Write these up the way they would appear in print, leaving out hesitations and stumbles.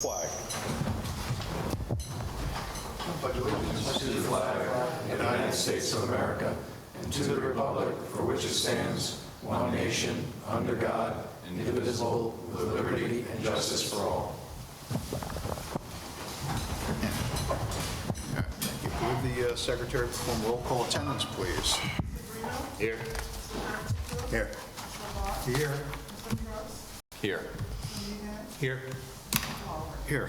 Flag. pledge allegiance to the flag of the United States of America and to the republic for which it stands, one nation, under God, indivisible, with liberty and justice for all. Thank you. Will the secretary perform roll call attendance, please? Here. Here. Here. Here. Here. Here.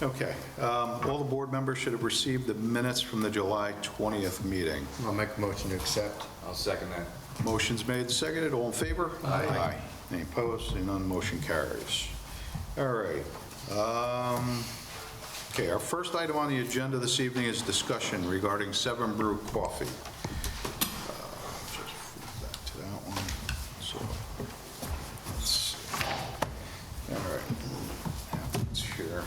Okay. All the board members should have received the minutes from the July 20th meeting. I'll make a motion to accept. I'll second that. Motion's made, seconded. All in favor? Aye. Any opposed? Seeing none, motion carries. All right. Okay, our first item on the agenda this evening is discussion regarding Seven Brew Coffee. Just flip back to that one. So, let's see. All right. It's here.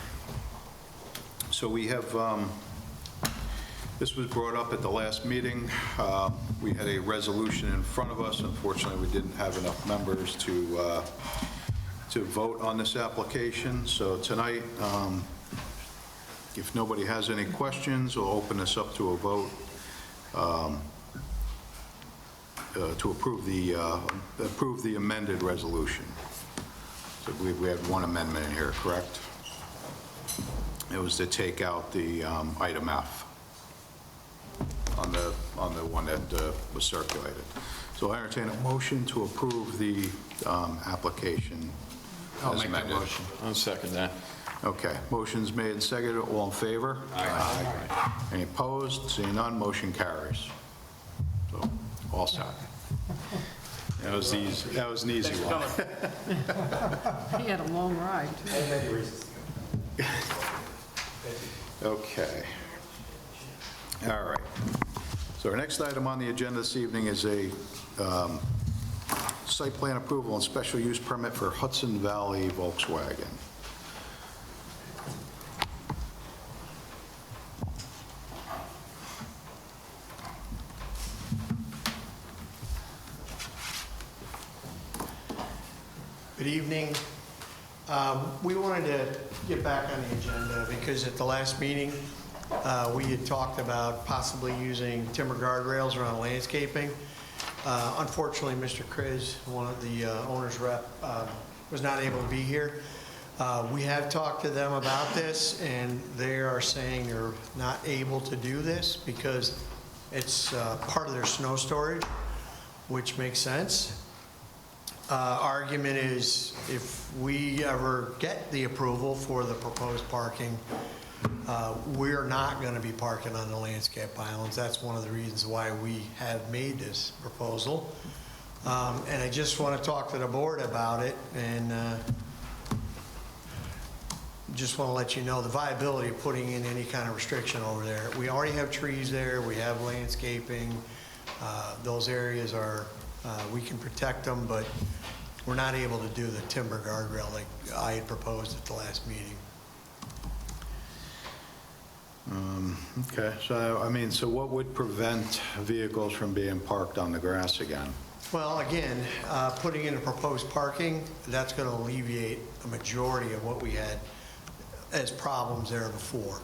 So we have, this was brought up at the last meeting. We had a resolution in front of us. Unfortunately, we didn't have enough members to vote on this application. So tonight, if nobody has any questions, we'll open this up to a vote to approve the amended resolution. So I believe we had one amendment in here, correct? It was to take out the item F on the one that was circulated. So I entertain a motion to approve the application as amended. I'll second that. Okay, motion's made and seconded. All in favor? Aye. Any opposed? Seeing none, motion carries. So, all set. That was easy. That was an easy one. He had a long ride, too. Okay. All right. So our next item on the agenda this evening is a site plan approval and special use permit for Hudson Valley Volkswagen. Good evening. We wanted to get back on the agenda because at the last meeting, we had talked about possibly using timber guardrails around landscaping. Unfortunately, Mr. Kriz, one of the owner's rep, was not able to be here. We have talked to them about this, and they are saying they're not able to do this because it's part of their snow storage, which makes sense. Argument is if we ever get the approval for the proposed parking, we're not going to be parking on the landscape islands. That's one of the reasons why we have made this proposal. And I just want to talk to the board about it and just want to let you know the viability of putting in any kind of restriction over there. We already have trees there. We have landscaping. Those areas are, we can protect them, but we're not able to do the timber guardrail like I had proposed at the last meeting. Okay, so I mean, so what would prevent vehicles from being parked on the grass again? Well, again, putting in a proposed parking, that's going to alleviate a majority of what we had as problems there before.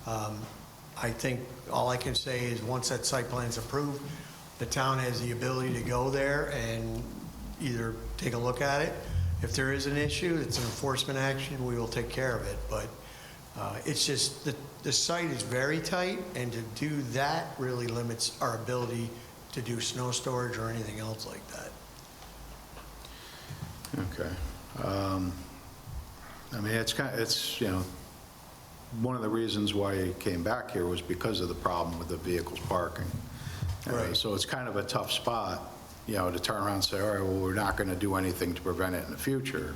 I think all I can say is once that site plan is approved, the town has the ability to go there and either take a look at it. If there is an issue, it's an enforcement action, we will take care of it. But it's just the site is very tight, and to do that really limits our ability to do snow storage or anything else like that. Okay. I mean, it's, you know, one of the reasons why it came back here was because of the problem with the vehicles parking. Right. So it's kind of a tough spot, you know, to turn around and say, all right, well, we're not going to do anything to prevent it in the future.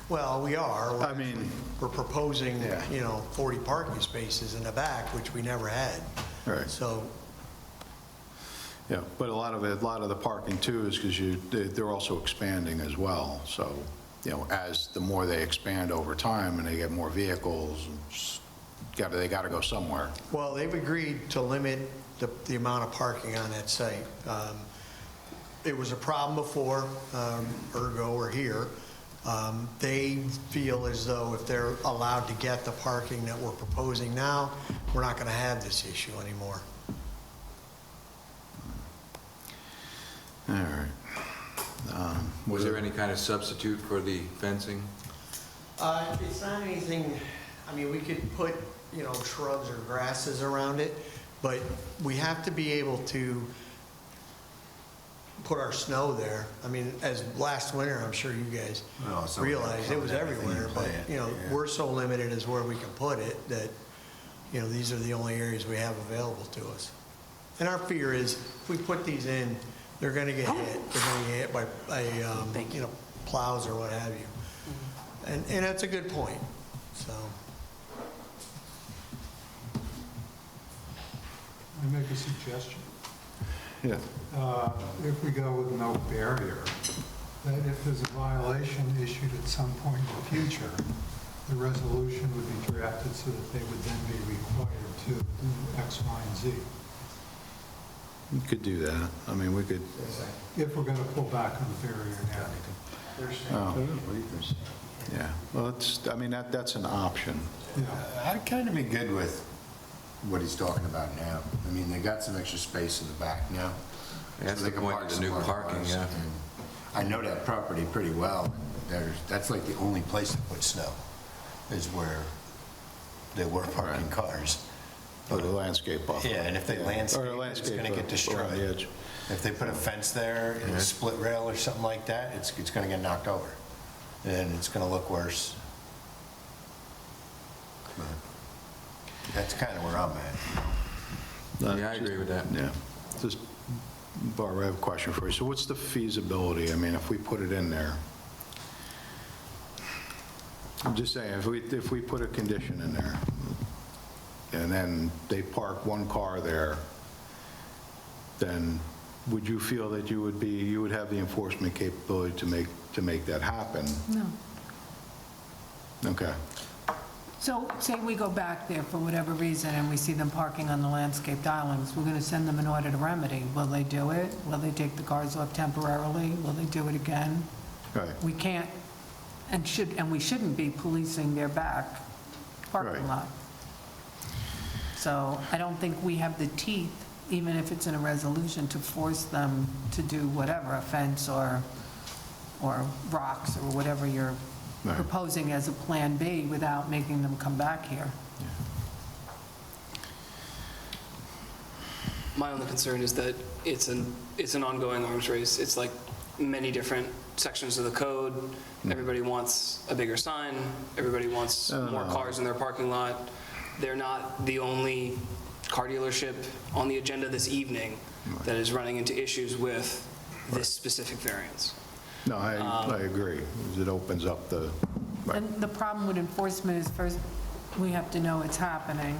Well, we are. I mean, we're proposing, yeah. you know, 40 parking spaces in the back, which we never had. Right. So, yeah, but a lot of the parking too is because they're also expanding as well. So, you know, as the more they expand over time and they get more vehicles, they got to go somewhere. well, they've agreed to limit the amount of parking on that site. It was a problem before, ergo we're here. They feel as though if they're allowed to get the parking that we're proposing now, we're not going to have this issue anymore. All right. Was there any kind of substitute for the fencing? It's not anything, I mean, we could put, shrubs or grasses around it, but we have to be able to put our snow there. I mean, as last winter, I'm sure you guys Well, so realized, it was everything everywhere, you but, plant, yeah. we're so limited as where we can put it that, these are the only areas we have available to us. And our fear is, if we put these in, they're gonna get hit. They're gonna get hit by, plows or what have you. And that's a good point, so. I make a suggestion. Yeah. If we go with no barrier, that if there's a violation issued at some point in the future, the resolution would be drafted so that they would then be required to do X, Y, and Z. You could do that. I mean, we could, If we're going to pull back on the barrier now. oh, yeah. Well, that's an option. I'd kind of be good with what he's talking about now. I mean, they got some extra space in the back now. That's so they the can point park of the new somewhere parking, else. yeah. And I know that property pretty well. That's like the only place to put snow, is where they were parking cars. Or the landscape buffer. Yeah, and if they Or landscape the it, it's landscape going to get buffer around the destroyed. edge. If they put a fence there and a split rail or something like that, it's going to get knocked over. And it's going to look worse. But that's kind of where I'm at. Yeah, I agree with that. Yeah. Just, Barbara, I have a question for you. So what's the feasibility? I mean, if we put it in there? I'm just saying, if we put a condition in there, and then they park one car there, then would you feel that you would have the enforcement capability to make that happen? No. Okay. So say we go back there for whatever reason and we see them parking on the landscaped islands, we're going to send them an order to remedy. Will they do it? Will they take the cars off temporarily? Will they do it again? Right. We can't and we shouldn't be policing their back parking Right. lot. So I don't think we have the teeth, even if it's in a resolution, to force them to do whatever, a fence or rocks or whatever you're Right. proposing as a Plan B without making them come back here. My only concern is that it's an ongoing arms race. It's like many different sections of the code. Everybody wants a bigger sign. Everybody wants more cars in their parking lot. They're not the only car dealership on the agenda this evening that is running into issues with this specific variance. No, I agree. It opens up the, right. And the problem with enforcement is first, we have to know it's happening,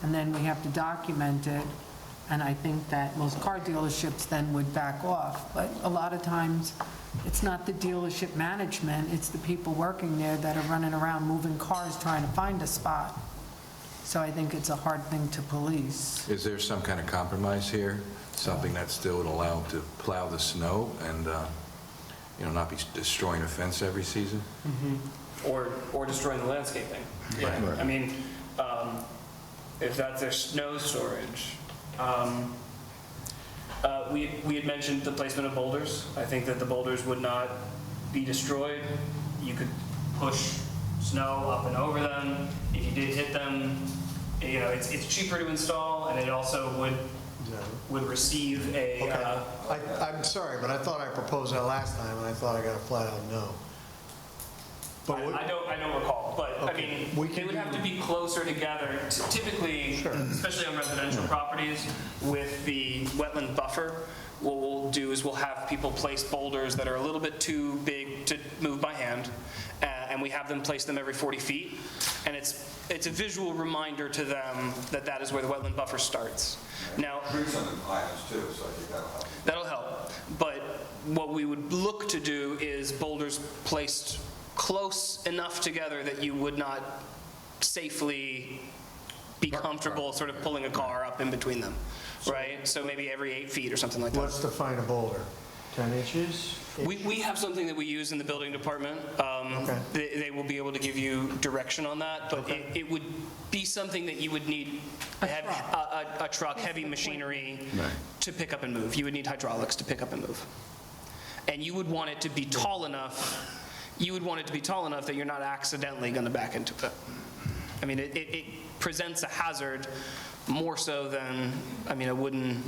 and then we have to document it. And I think that most car dealerships then would back off. But a lot of times, it's not the dealership management, it's the people working there that are running around moving cars trying to find a spot. So I think it's a hard thing to police. Is there some kind of compromise here? Something that still would allow them to plow the snow and, not be destroying a fence every season? Or destroying the landscaping. Yeah, Right. I mean, if that's their snow storage. We had mentioned the placement of boulders. I think that the boulders would not be destroyed. You could push snow up and over them. If you did hit them, it's cheaper to install, and it also would receive a. Okay. I'm sorry, but I thought I proposed that last time, and I thought I got a flat out no. But I don't recall, but I Okay. mean, We they can would have do- to be closer together. Typically, especially on residential properties, with the wetland buffer, what we'll do is we'll have people place boulders that are a little bit too big to move by hand, and we have them place them every 40 feet, and it's a visual reminder to them that that is where the wetland buffer starts. Now, Trees on the islands too, so I think that'll help. that'll help, but what we would look to do is boulders placed close enough together that you would not safely be comfortable sort of pulling a car up in between them, right? So maybe every 8 feet or something like that. let's define a boulder. 10 inches? We have something that we use in the building department. Okay. They will be able to give you direction on that, but it would be something that you would need a truck, heavy machinery Right. to pick up and move. You would need hydraulics to pick up and move. And you would want it to be tall enough, that you're not accidentally going to back into it. I mean, it presents a hazard more so than, I mean, a wooden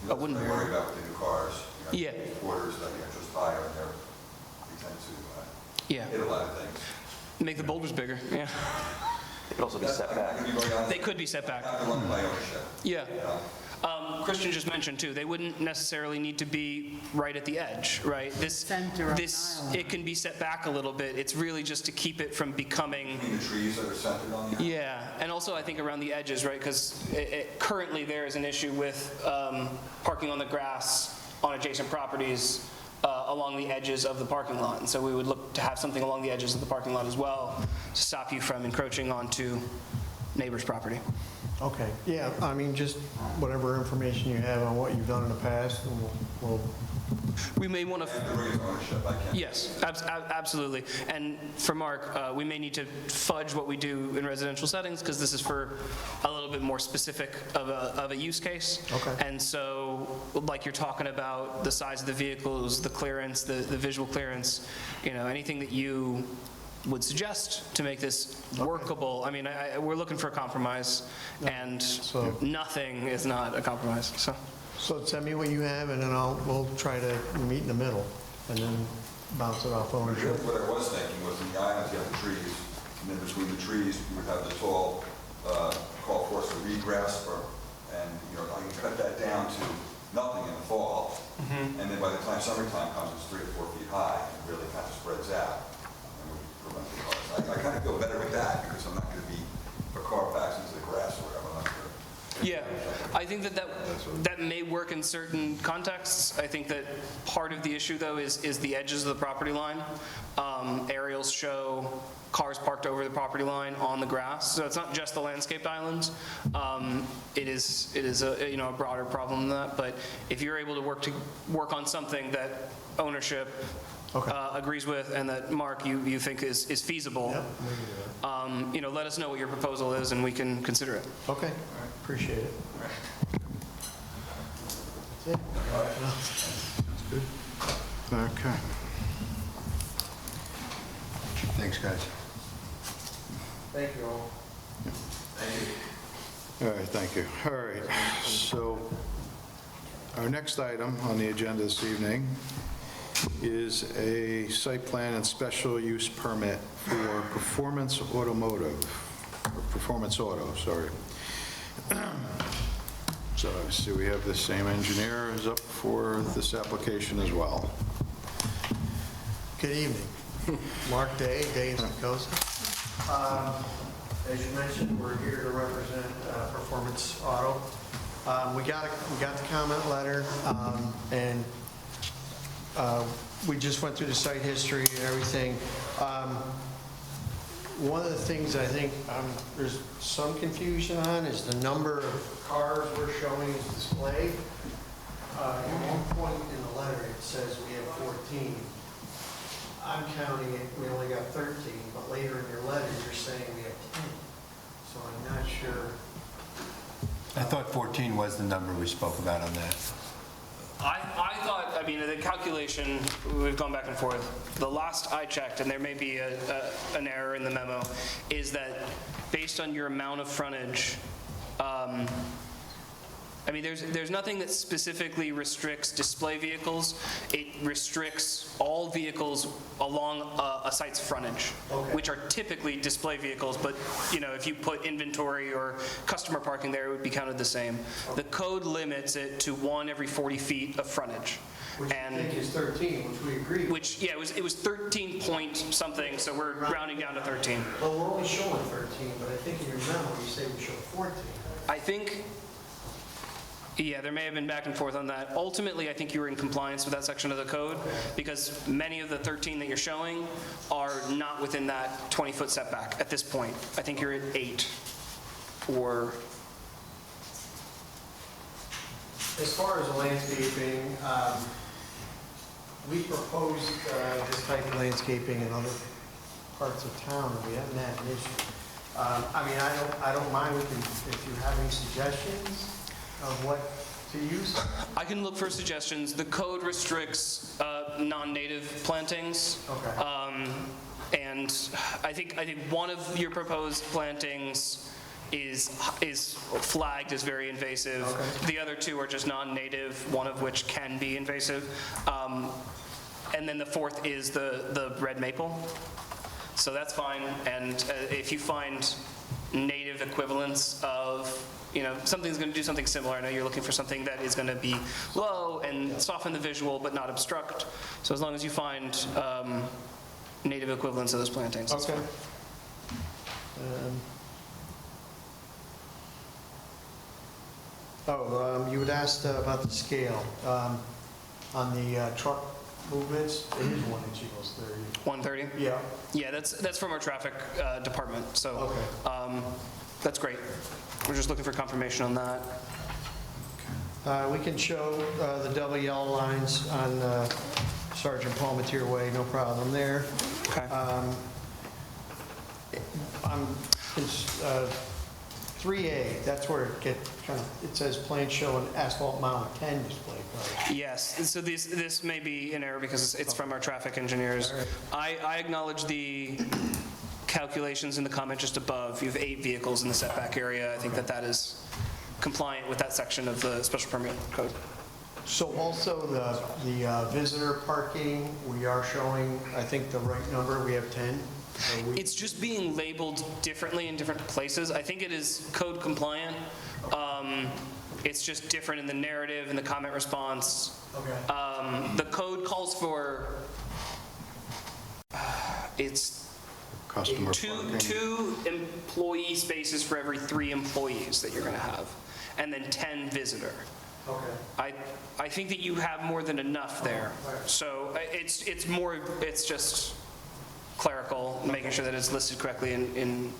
That's what I worry about with the new cars. Yeah. Quarters that get just higher, and they tend to Yeah, hit a lot of things. make the boulders bigger, yeah. It could also be set back. I can be very honest. They could be set back. Not the one by ownership. Yeah. Christian just mentioned too, they wouldn't necessarily need to be right at the edge, right? Center of an island. It can be set back a little bit. It's really just to keep it from becoming, Between the trees that are centered on the. yeah. And also I think around the edges, right? Because currently there is an issue with parking on the grass on adjacent properties along the edges of the parking lot. And so we would look to have something along the edges of the parking lot as well to stop you from encroaching onto neighbor's property. Okay, yeah, I mean, just whatever information you have on what you've done in the past, and we'll We may want to, And the rig is ownership, I can't. yes, absolutely. And for Mark, we may need to fudge what we do in residential settings because this is for a little bit more specific of a use case. Okay. And so, like you're talking about the size of the vehicles, the clearance, the visual clearance, anything that you would suggest to make this workable. I mean, we're looking for a compromise, and So- nothing is not a compromise, so. So send me what you have, and then we'll try to meet in the middle, and then bounce it off ownership. What I was thinking was in the islands, you have the trees, and then between the trees, you would have the tall, call for the reed grass, and, I can cut that down to nothing in the fall, and then by the time summertime comes, it's 3 or 4 feet high, and it really kind of spreads out. And we prevent the cars. I kind of feel better with that, because I'm not going to be, if a car backs into the grass or whatever, I'm not going to. Yeah, I think that may work in certain contexts. I think that part of the issue, though, is the edges of the property line. Aerials show cars parked over the property line on the grass, so it's not just the landscaped islands. It is a broader problem than that. But if you're able to work on something that ownership agrees with, and that Mark you think is feasible, let us know what your proposal is, and we can consider it. Okay, appreciate it. That's it. Okay. Thanks, guys. Thank you all. All right, thank you. All right, so our next item on the agenda this evening is a site plan and special use permit for Performance Automotive, or Performance Auto, sorry. So I see we have the same engineer is up for this application as well. Good evening. Mark Day, Day and Stokoza. As you mentioned, we're here to represent Performance Auto. We got the comment letter, and we just went through the site history and everything. One of the things I think there's some confusion on is the number of cars we're showing is displayed. At one point in the letter, it says we have 14. I'm counting it, we only got 13, but later in your letter, you're saying we have 10. So I'm not sure. I thought 14 was the number we spoke about on that. I thought, the calculation, we've gone back and forth. The last I checked, and there may be an error in the memo, is that based on your amount of frontage, there's nothing that specifically restricts display vehicles. It restricts all vehicles along a site's frontage, which are typically display vehicles, but, if you put inventory or customer parking there, it would be counted the same. The code limits it to 1 every 40 feet of frontage. Which I think is 13, which we agreed. Which, yeah, it was 13 point something, so we're rounding down to 13. Well, we're only showing 13, but I think in your memo, you say we show 14. I think, yeah, there may have been back and forth on that. Ultimately, I think you were in compliance with that section of the code, because many of the 13 that you're showing are not within that 20-foot setback at this point. I think you're at 8, or... As far as the landscaping, we proposed this type of landscaping in other parts of town, and we haven't had an issue. I mean, I don't mind if you have any suggestions of what to use. I can look for suggestions. The code restricts non-native plantings. Okay. And I think one of your proposed plantings is flagged as very invasive. Okay. The other two are just non-native, one of which can be invasive. And then the fourth is the red maple. So that's fine. And if you find native equivalents of, something's going to do something similar. I know you're looking for something that is going to be low and soften the visual but not obstruct. So as long as you find native equivalents of those plantings. that's Okay. fine. You had asked about the scale. On the truck movements, it is 1 inch equals 30. 130? Yeah. Yeah, that's from our traffic department, so Okay. that's great. We're just looking for confirmation on that. We can show the double yellow lines on Sergeant Palmetier Way, no problem there. Okay. On 3A, that's where it says plan showing asphalt mounted 10 display cars. Yes, and so this may be an error because it's from our traffic engineers. I acknowledge the calculations in the comment just above. You have 8 vehicles in the setback area. I think that is compliant with that section of the special permit code. So also the visitor parking, we are showing, I think, the right number, we have 10. So It's just being labeled differently in different places. I think it is code compliant. It's just different in the narrative and the comment response. Okay. The code calls for, it's Customer parking. two employee spaces for every 3 employees that you're going to have, and then 10 visitor. Okay. I think that you have more than enough there. So it's just clerical, making sure that it's listed correctly in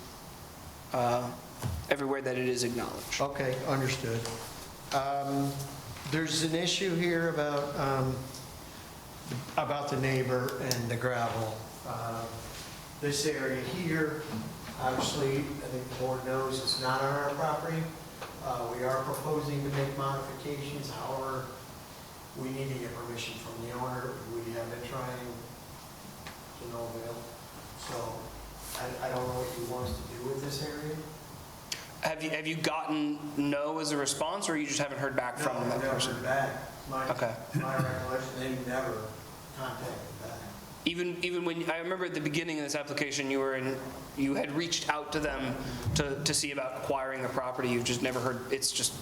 everywhere that it is acknowledged. Okay, understood. There's an issue here about the neighbor and the gravel. This area here, obviously, I think the board knows it's not on our property. We are proposing to make modifications, however, we need to get permission from the owner. We have been trying to no avail. So I don't know what you want us to do with this area. Have you gotten no as a response, or you just haven't heard back from that person? No, never back. Okay. My recollection, they never contacted back. Even when, I remember at the beginning of this application, you had reached out to them to see about acquiring the property. You've just never heard, it's just,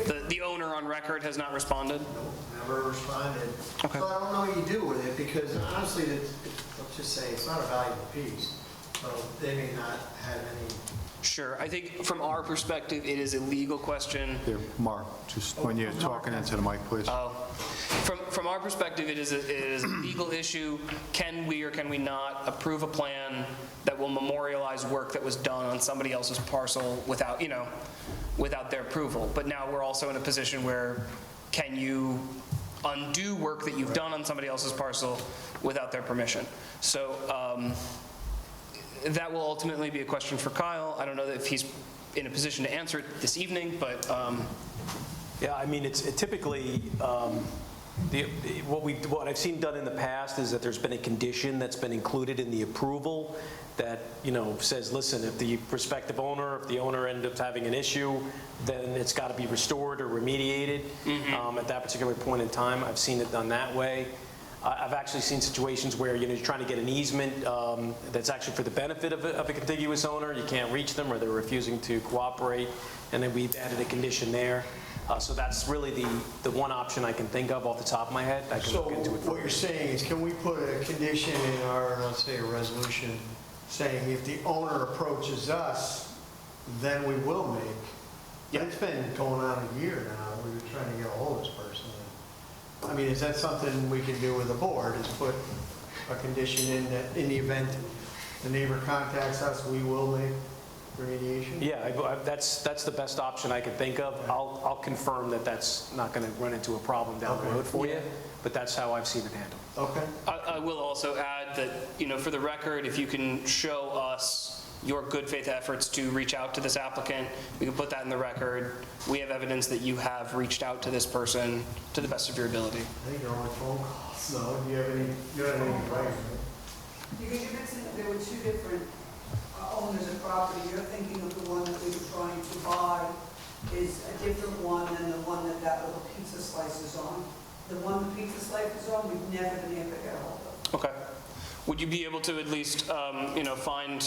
the owner on record has not responded? Nope, never responded. Okay. So I don't know what you do with it, because honestly, let's just say it's not a valuable piece. So they may not have any. Sure. I think from our perspective, it is a legal question. Here, Mark, just when you're talking into the mic, please. From our perspective, it is a legal issue. Can we or can we not approve a plan that will memorialize work that was done on somebody else's parcel without their approval? But now we're also in a position where, can you undo work that you've done on somebody else's parcel without their permission? So that will ultimately be a question for Kyle. I don't know if he's in a position to answer it this evening, but Yeah, I mean, it's typically, what I've seen done in the past is that there's been a condition that's been included in the approval that, says, listen, if the prospective owner, if the owner ends up having an issue, then it's got to be restored or remediated at that particular point in time. I've seen it done that way. I've actually seen situations where, you're trying to get an easement that's actually for the benefit of a contiguous owner. You can't reach them, or they're refusing to cooperate, and then we've added a condition there. So that's really the one option I can think of off the top of my head. I can So look into it. what you're saying is, can we put a condition in our, let's say, a resolution saying if the owner approaches us, then we will make? Yeah. It's been going on a year now. We've been trying to get a hold of this person. I mean, is that something we can do with the board, is put a condition in that in the event the neighbor contacts us, we will make remediation? Yeah, that's the best option I can think of. I'll confirm that that's not going to run into a problem down the road for you. but that's how I've seen it handled. Okay. I will also add that, for the record, if you can show us your good faith efforts to reach out to this applicant, we can put that in the record. We have evidence that you have reached out to this person to the best of your ability. I think you're on phone calls, so do you have any writing? Because you mentioned that there were two different owners of property. You're thinking of the one that we were trying to buy is a different one than the one that little pizza slice is on. The one the pizza slice is on, we've never been able to get a hold of. Okay. Would you be able to at least, find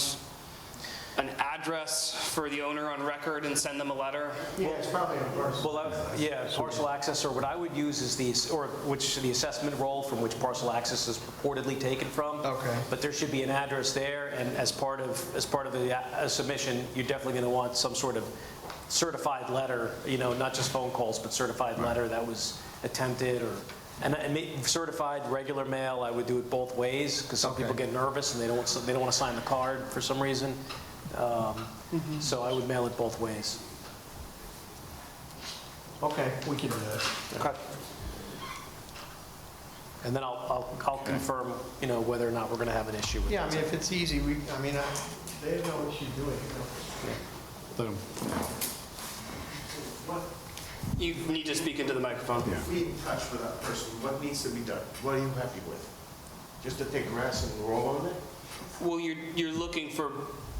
an address for the owner on record and send them a letter? Yeah, it's probably in person. Well, parcel access, or what I would use is the assessment roll from which parcel access is purportedly taken from. Okay. But there should be an address there, and as part of the submission, you're definitely going to want some sort of certified letter, not just phone calls, but certified letter that was attempted, certified regular mail. I would do it both ways, because some people get nervous and they don't want to sign the card for some reason. So I would mail it both ways. Okay, we can do that. Okay. And then I'll confirm, whether or not we're going to have an issue with it. Yeah, I mean, if it's easy, they know what she's doing. Let 'em- You need to speak into the microphone. If we in touch with that person, what needs to be done? What are you happy with? Just to take grass and roll on it? Well, you're looking for,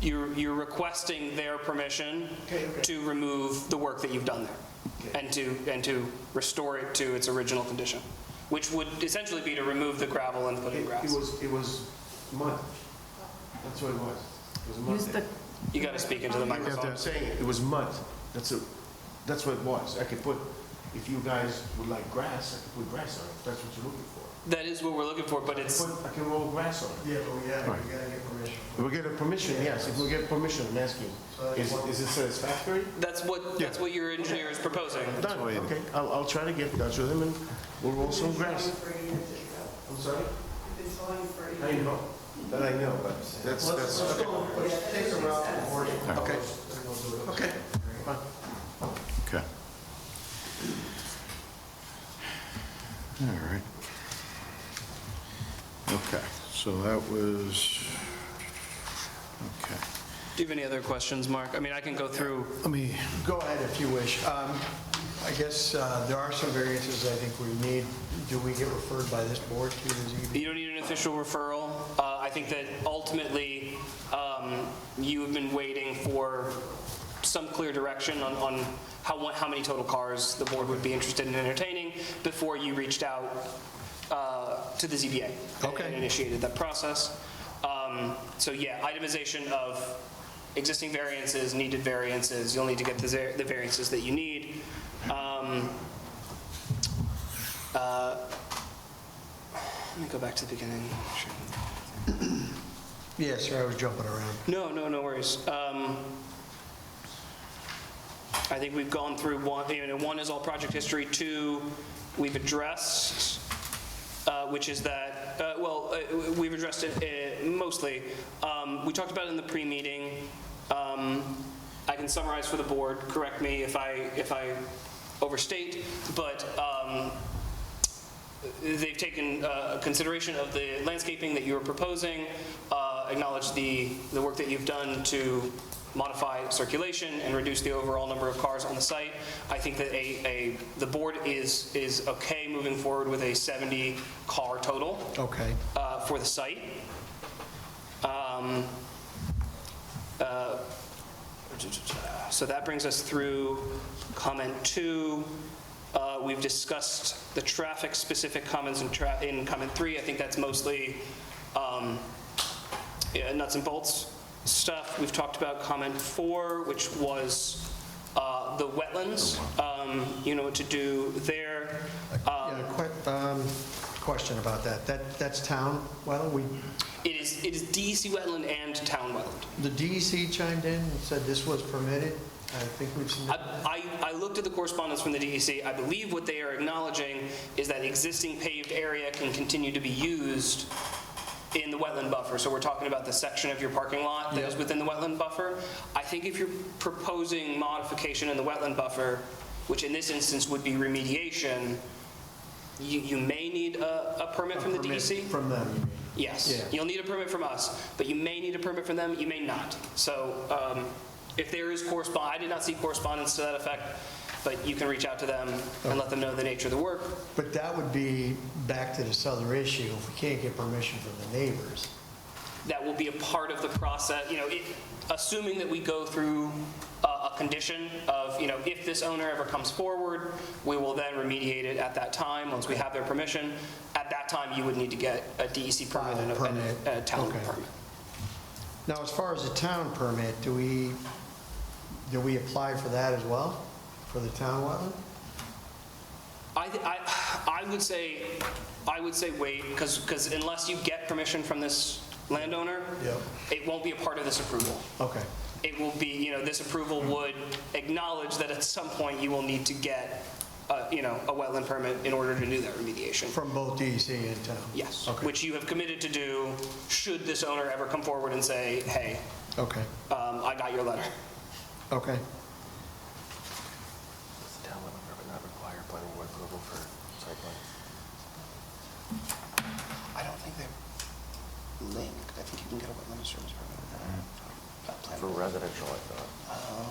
you're requesting their permission to remove the work that you've done there and to restore it to its original condition, which would essentially be to remove the gravel and put in grass. It was mud. That's what it was. It was mud. Use the, You got to speak into the microphone. I'm saying it was mud. That's what it was. I could put, if you guys would like grass, I could put grass on it. If that's what you're looking for. That is what we're looking for, but it's, I can roll grass on it. Yeah, but we gotta get permission. We'll get a permission, yes. If we get permission, I'm asking. Is it satisfactory? that's what your engineer is proposing. Done. Okay. I'll try to get in touch with him and we'll roll some grass. I'm sorry? We've been trying for a I year. know. That I know, but Let's go, let's take a route to board. Okay. okay. Fine. Okay. All right. Okay, so that was, okay. Do you have any other questions, Mark? I mean, I can go through. Let me, Go ahead if you wish. I guess there are some variances I think we need. Do we get referred by this board to the ZBA? You don't need an official referral. I think that ultimately, you have been waiting for some clear direction on how many total cars the board would be interested in entertaining before you reached out to the ZBA and initiated that process. So yeah, itemization of existing variances, needed variances. You'll need to get the variances that you need. Let me go back to the beginning. Yeah, sir, I was jumping around. No worries. I think we've gone through one. One is all project history. Two, we've addressed, which is that, we've addressed it mostly. We talked about it in the pre-meeting. I can summarize for the board. Correct me if I overstate, but they've taken consideration of the landscaping that you were proposing, acknowledged the work that you've done to modify circulation and reduce the overall number of cars on the site. I think that the board is okay moving forward with a 70 car total for the site. So that brings us through comment 2. We've discussed the traffic-specific comments in comment 3. I think that's mostly nuts and bolts stuff. We've talked about comment 4, which was the wetlands, what to do there. Question about that. That's town wetland? It is DEC wetland and town wetland. The DEC chimed in and said this was permitted? I think we've seen that. I looked at the correspondence from the DEC. I believe what they are acknowledging is that existing paved area can continue to be used in the wetland buffer. So we're talking about the section of your parking lot that is within the wetland buffer. I think if you're proposing modification in the wetland buffer, which in this instance would be remediation, You may need a permit from the DEC. From them, you mean? Yes, Yeah. you'll need a permit from us, but you may need a permit from them, you may not. So if there is I did not see correspondence to that effect, but you can reach out to them and let them know the nature of the work. But that would be back to this other issue, if we can't get permission from the neighbors. That will be a part of the process, assuming that we go through a condition of, if this owner ever comes forward, we will then remediate it at that time, once we have their permission. At that time, you would need to get a DEC permit and a town Okay. permit. Now, as far as the town permit, do we apply for that as well, for the town wetland? I would say wait, because unless you get permission from this landowner, Yep. it won't be a part of this approval. Okay, It will be, this approval would acknowledge that at some point you will need to get, a wetland permit in order to do that remediation. from both DEC and town? Yes, Okay. which you have committed to do should this owner ever come forward and say, hey, Okay, I got your letter. okay. Does the town wetland permit not require planning board approval for site plan? I don't think they're linked. I think you can get a wetland service permit with that plan. For residential, I thought,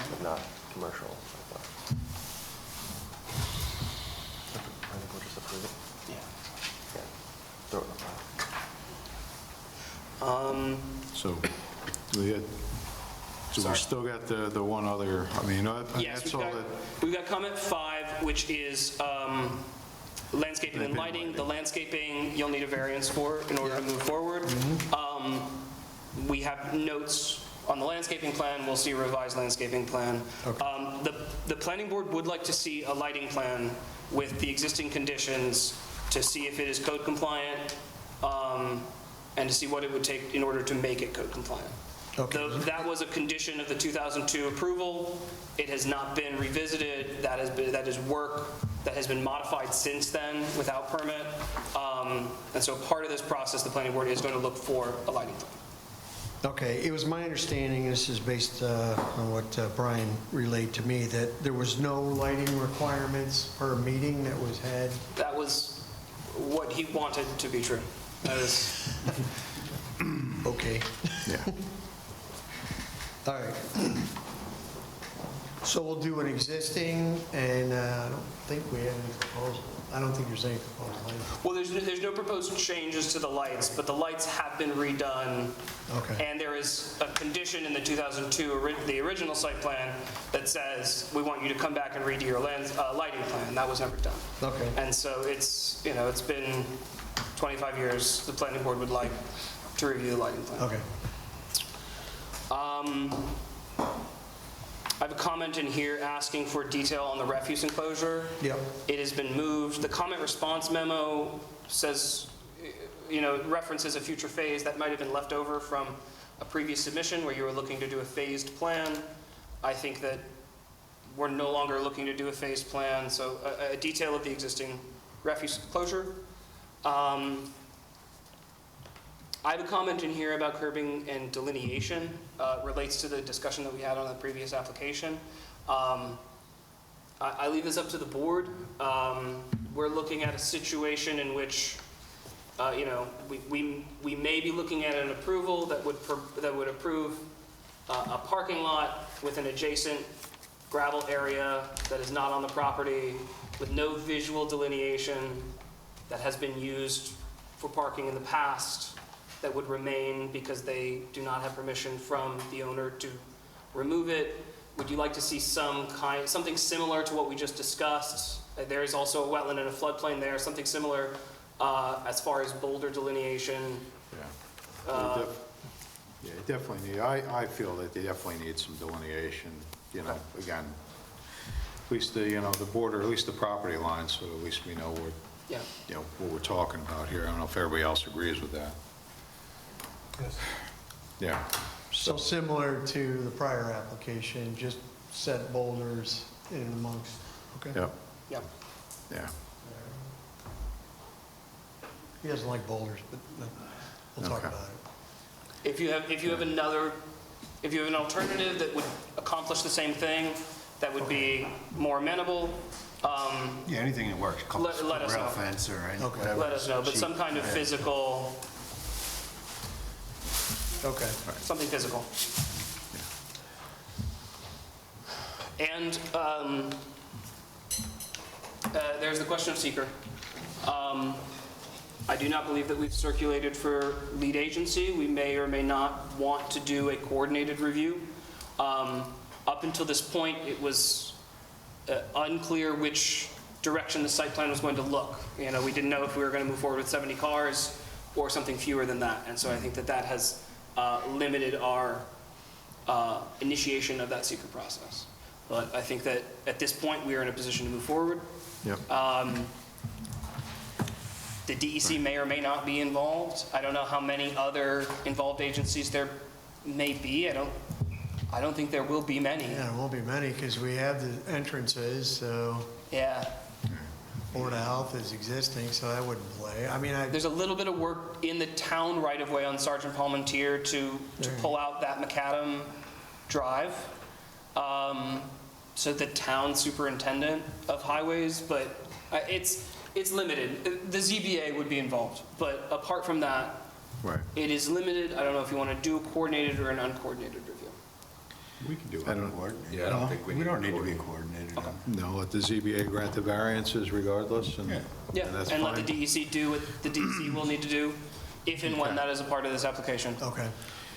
but not commercial, I thought. Planning board just approve it? Yeah. Yeah. Throw it in the file. So we still got the one other, Yes, that's all that, we've got comment 5, which is landscaping and lighting. The landscaping, you'll need a variance for in order to move forward. We have notes on the landscaping plan. We'll see a revised landscaping plan. The planning board would like to see a lighting plan with the existing conditions to see if it is code compliant, and to see what it would take in order to make it code compliant. Okay. That was a condition of the 2002 approval. It has not been revisited. That is work that has been modified since then without permit. And so part of this process, the planning board is going to look for a lighting plan. Okay, it was my understanding, this is based on what Brian relayed to me, that there was no lighting requirements per meeting that was had. That was what he wanted to be true. That is, Okay, yeah. all right. So we'll do an existing, and I don't think we have any proposal. I don't think there's any proposal. well, there's no proposed changes to the lights, but the lights have been redone. Okay. And there is a condition in the 2002, the original site plan, that says, we want you to come back and redo your lighting plan. That was never done. Okay. And so it's been 25 years. The planning board would like to review the lighting plan. Okay. I have a comment in here asking for detail on the refuse enclosure. Yep. It has been moved. The comment response memo says, references a future phase that might have been left over from a previous submission where you were looking to do a phased plan. I think that we're no longer looking to do a phased plan, so a detail of the existing refuse enclosure. I have a comment in here about curbing and delineation. Relates to the discussion that we had on the previous application. I leave this up to the board. We're looking at a situation in which, we may be looking at an approval that would approve a parking lot with an adjacent gravel area that is not on the property, with no visual delineation that has been used for parking in the past, that would remain because they do not have permission from the owner to remove it. Would you like to see something similar to what we just discussed? There is also a wetland and a floodplain there, something similar as far as boulder delineation. Yeah, definitely need, I feel that they definitely need some delineation, again, at least the border, at least the property line, so at least we know what, Yeah. What we're talking about here. I don't know if everybody else agrees with that. Yes. Yeah. So similar to the prior application, just set boulders in amongst, okay? Yep, Yep. yeah. He doesn't like boulders, but we'll talk Okay. about it. If you have an alternative that would accomplish the same thing, that would be more amenable, Yeah, anything that works, Let us rail know. fence or any- Okay. whatever. Let us know, but Sheet, some kind of yeah. physical, Okay. something physical. And there's the question of seeker. I do not believe that we've circulated for lead agency. We may or may not want to do a coordinated review. Up until this point, it was unclear which direction the site plan was going to look. You know, we didn't know if we were going to move forward with 70 cars or something fewer than that. And so I think that that has limited our initiation of that seeker process. But I think that at this point, we are in a position to move forward. Yep. The DEC may or may not be involved. I don't know how many other involved agencies there may be. I don't think there will be many. Yeah, there won't be many because we have the entrances, so Yeah. Board of Health is existing, so that wouldn't play. I mean, There's a little bit of work in the town right-of-way on Sergeant Palmentier to pull out that Macadam Drive. So the town superintendent of highways, but it's limited. The ZBA would be involved, but apart from that, Right. it is limited. I don't know if you want to do a coordinated or an uncoordinated review. We can do it. I don't- Yeah, I don't think we We need don't to need to be coordinate. coordinated. No, let the ZBA grant the variances regardless, and Yeah. Yeah, and that's and let the fine. DEC do what the DEC will need to do, if and when that is a part of this application. okay.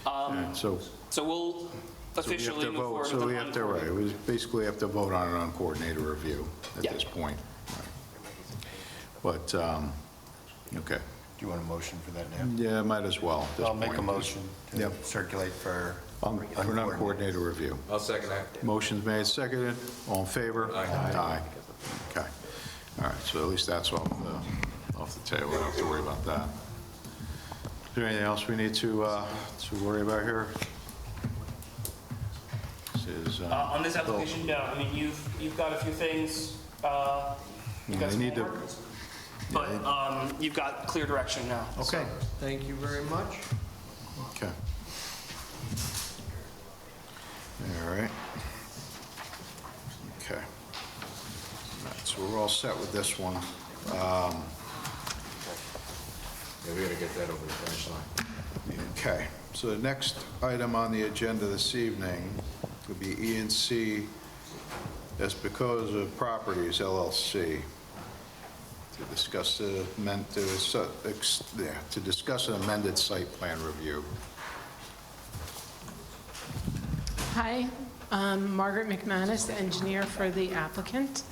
Yeah, So So we'll so we have officially to move vote, forward so with we an have to, right, uncoordinated. we basically have to vote on an uncoordinated review at Yeah. this point. Right. But, okay, Do you want a motion for that now? yeah, might as well at this I'll make a point. motion to Yep. circulate for For an uncoordinated review. I'll second that. Motion's made, seconded, all in favor? Aye. Aye. Okay, all right, so at least that's off the table, we don't have to worry about that. Is there anything else we need to worry about here? This is, On this application, no. I mean, you've got a few things, you've got they some need to- homework, but you've got clear direction now. Okay, thank you very much. Okay. All right. Okay. All right, so we're all set with this one. Yeah, we gotta get that over the finish line. Okay, so the next item on the agenda this evening would be E&C Espicosa Properties LLC to discuss to discuss an amended site plan review. Hi, I'm Margaret McManus, engineer for the applicant.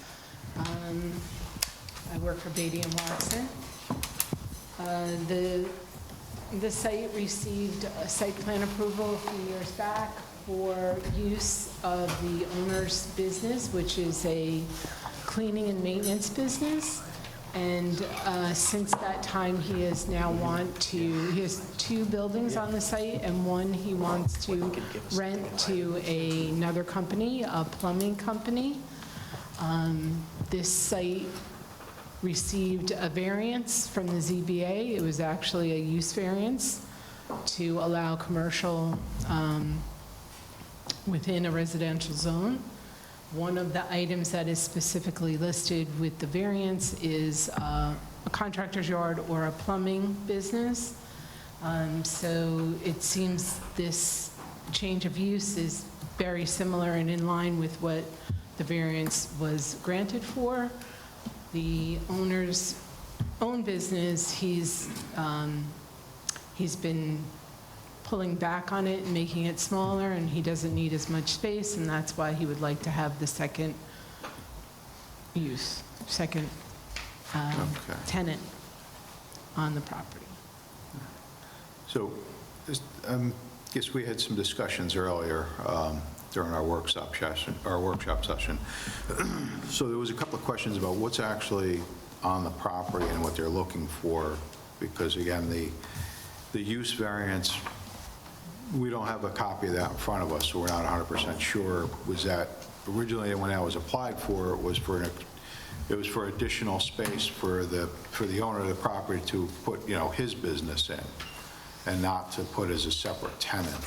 I work for Beatty and Watson. The site received a site plan approval a few years back for use of the owner's business, which is a cleaning and maintenance business. And since that time, he has he has 2 buildings on the site, and one he wants to rent to another company, a plumbing company. This site received a variance from the ZBA. It was actually a use variance to allow commercial within a residential zone. One of the items that is specifically listed with the variance is a contractor's yard or a plumbing business. So it seems this change of use is very similar and in line with what the variance was granted for. The owner's own business, he's been pulling back on it and making it smaller, and he doesn't need as much space, and that's why he would like to have the second use, second Okay. tenant on the property. So, I guess we had some discussions earlier during our workshop session. So there was a couple of questions about what's actually on the property and what they're looking for, because again, the use variance, we don't have a copy of that in front of us, so we're not 100% sure. Was that, originally when that was applied for, it was for additional space for the owner of the property to put, his business in, and not to put as a separate tenant.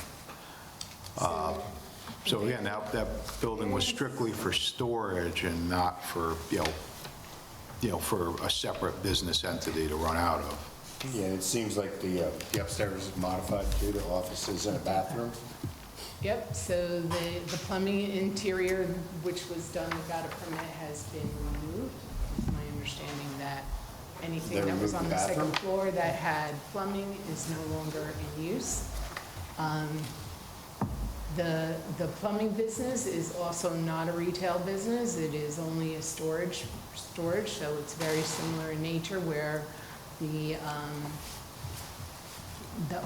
So again, that building was strictly for storage and not for, for a separate business entity to run out of. Yeah, it seems like the upstairs is modified too, the offices and a bathroom. Yep, so the plumbing interior, which was done without a permit, has been removed. It's my understanding that anything They that was removed on the the second bathroom? floor that had plumbing is no longer in use. The plumbing business is also not a retail business. It is only a storage, so it's very similar in nature where the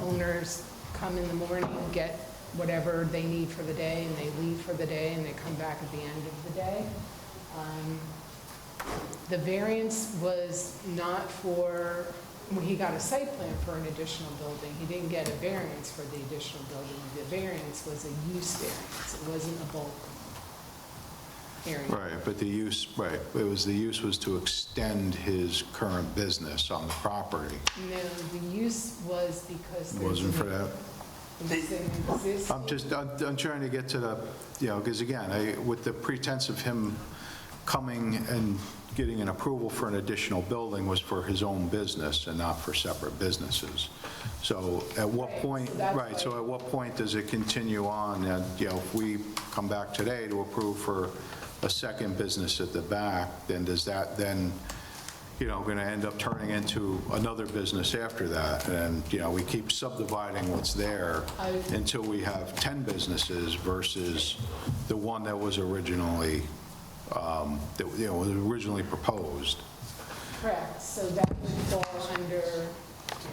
owners come in the morning, get whatever they need for the day, and they leave for the day, and they come back at the end of the day. The variance was not for, when he got a site plan for an additional building, he didn't get a variance for the additional building. The variance was a use variance. It wasn't a bulk area. Right, but the use was to extend his current business on the property. No, the use was because there's Wasn't for that? there's an existing. I'm trying to get to the, because again, with the pretense of him coming and getting an approval for an additional building was for his own business and not for separate businesses. So at what Right, point, so that's right, so why- at what point does it continue on? And, if we come back today to approve for a second business at the back, then does that then, going to end up turning into another business after that? And, we keep subdividing what's there until we have 10 businesses versus the one that was originally, was originally proposed. Correct, so that would fall under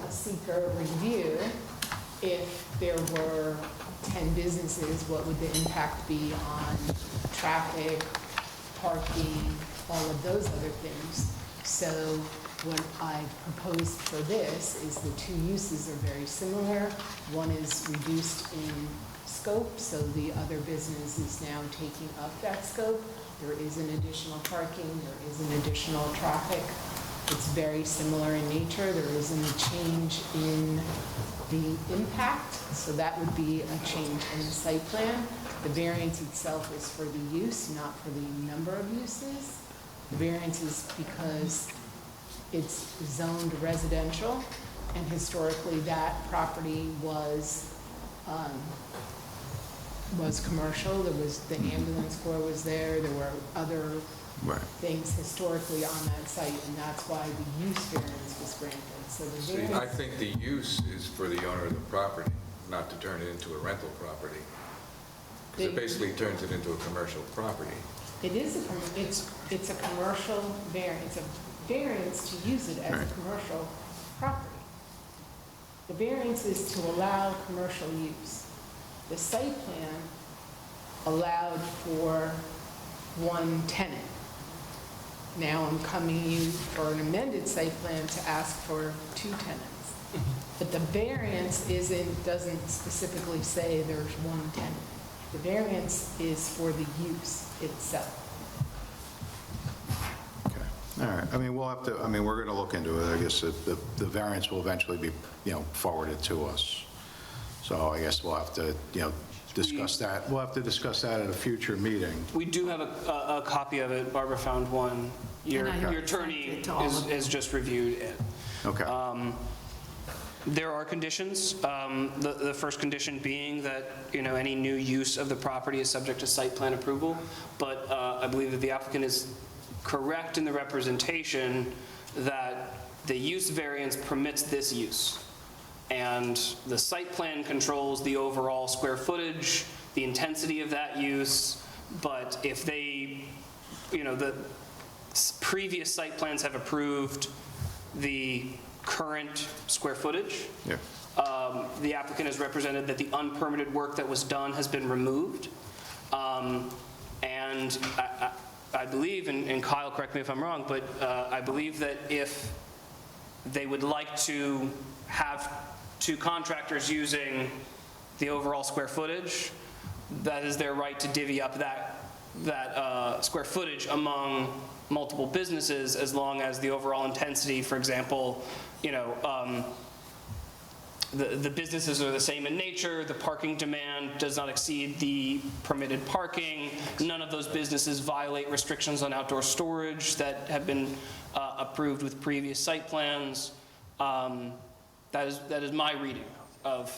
a seeker review. If there were 10 businesses, what would the impact be on traffic, parking, all of those other things? So what I proposed for this is the two uses are very similar. One is reduced in scope, so the other business is now taking up that scope. There is an additional parking, there is an additional traffic. It's very similar in nature. There isn't a change in the impact, so that would be a change in the site plan. The variance itself is for the use, not for the number of uses. The variance is because it's zoned residential, and historically that property was commercial. There was, the ambulance corps was there, there were other things historically on that site, and that's why the use variance was granted. So the See, variance. I think the use is for the owner of the property, not to turn it into a rental property. Because it basically turns it into a commercial property. It is it's a commercial variance, a variance to use it as a commercial property. The variance is to allow commercial use. The site plan allowed for one tenant. Now I'm coming you for an amended site plan to ask for two tenants. But the variance doesn't specifically say there's one tenant. The variance is for the use itself. Okay, all right. I mean, we're going to look into it. I guess the variance will eventually be, forwarded to us. So I guess we'll have to, discuss that. We'll have to discuss that at a future meeting. We do have a copy of it. Barbara found one. Your And I attorney sent it to all of them. has just reviewed it. Okay. There are conditions. The first condition being that, any new use of the property is subject to site plan approval. But I believe that the applicant is correct in the representation that the use variance permits this use. And the site plan controls the overall square footage, the intensity of that use. But if they, the previous site plans have approved the current square footage. Yeah. The applicant has represented that the unpermitted work that was done has been removed. And I believe, and Kyle, correct me if I'm wrong, but I believe that if they would like to have two contractors using the overall square footage, that is their right to divvy up that square footage among multiple businesses, as long as the overall intensity, for example, the businesses are the same in nature, the parking demand does not exceed the permitted parking, none of those businesses violate restrictions on outdoor storage that have been approved with previous site plans. That is my reading of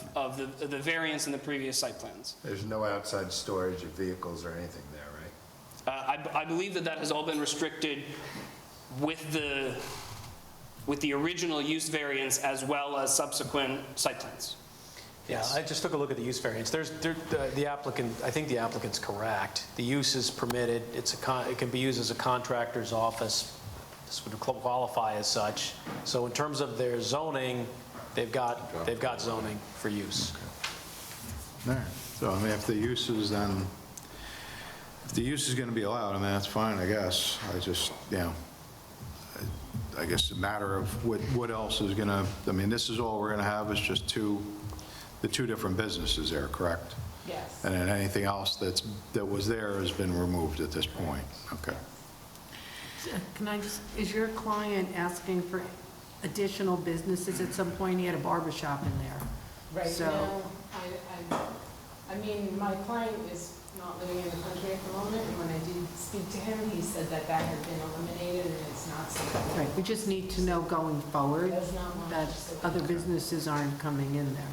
the variance in the previous site plans. There's no outside storage of vehicles or anything there, right? I believe that has all been restricted with the original use variance as well as subsequent site plans. Yeah, I just took a look at the use variance. The applicant, I think the applicant's correct. The use is permitted. It can be used as a contractor's office. This would qualify as such. So in terms of their zoning, they've got zoning for use. All right, so I mean, if the use is then, if the use is going to be allowed, I mean, that's fine, I guess. I just, I guess a matter of what else is going to, I mean, this is all we're going to have is just the two different businesses there, correct? Yes. And then anything else that was there has been removed at this point, okay. Can I just, is your client asking for additional businesses at some point? He had a barber shop in there. Right So- now, I mean, my client is not living in the country at the moment, and when I did speak to him, he said that had been eliminated and it's not something. Right, we just need to know going forward Does not want that us to- other businesses aren't coming in there.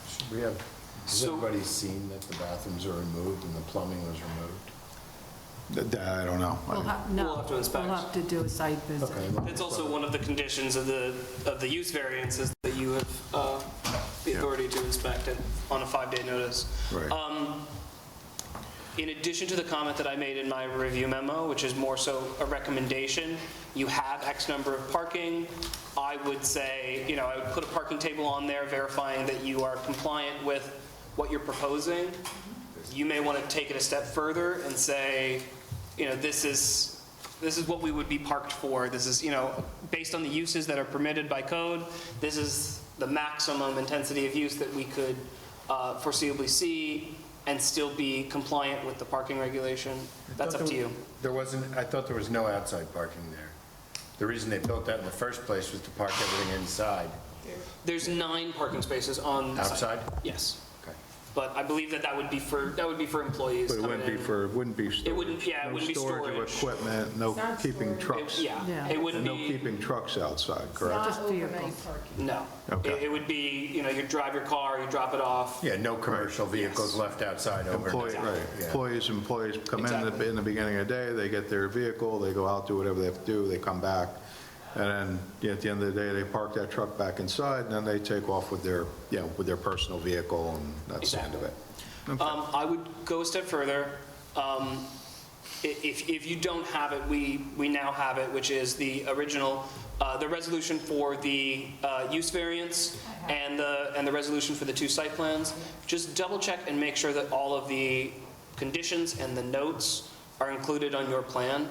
Should we have, has everybody seen that the bathrooms are removed and the plumbing was removed? I don't know. We'll have to inspect. We'll have to do a site visit. It's also one of the conditions of the use variance is that you have the authority to inspect it on a 5-day notice. Right. In addition to the comment that I made in my review memo, which is more so a recommendation, you have X number of parking. I would say, I would put a parking table on there verifying that you are compliant with what you're proposing. You may want to take it a step further and say, this is what we would be parked for. This is, based on the uses that are permitted by code, this is the maximum intensity of use that we could foreseeably see and still be compliant with the parking regulation. That's up to you. I thought there was no outside parking there. The reason they built that in the first place was to park everything inside. There's 9 parking spaces on the site. Outside? Yes. Okay. But I believe that would be for employees. But it coming wouldn't be in. storage. It wouldn't be storage of storage. equipment, no It's not keeping storage. trucks. Yeah. It wouldn't No be, keeping trucks outside, It's correct? not Just overnight vehicles. parking. no. Okay. It would be, you drive your car, you drop it off. Yeah, no commercial vehicles left outside overnight. Right. Yeah. Employees come Exactly. in the beginning of the day, they get their vehicle, they go out, do whatever they have to do, they come back, and then at the end of the day, they park that truck back inside, and then they take off with their personal vehicle, and that's the end of it. I would go a step further. If you don't have it, we now have it, which is the original, the resolution for the use variance and the resolution for the 2 site plans. Just double check and make sure that all of the conditions and the notes are included on your plan.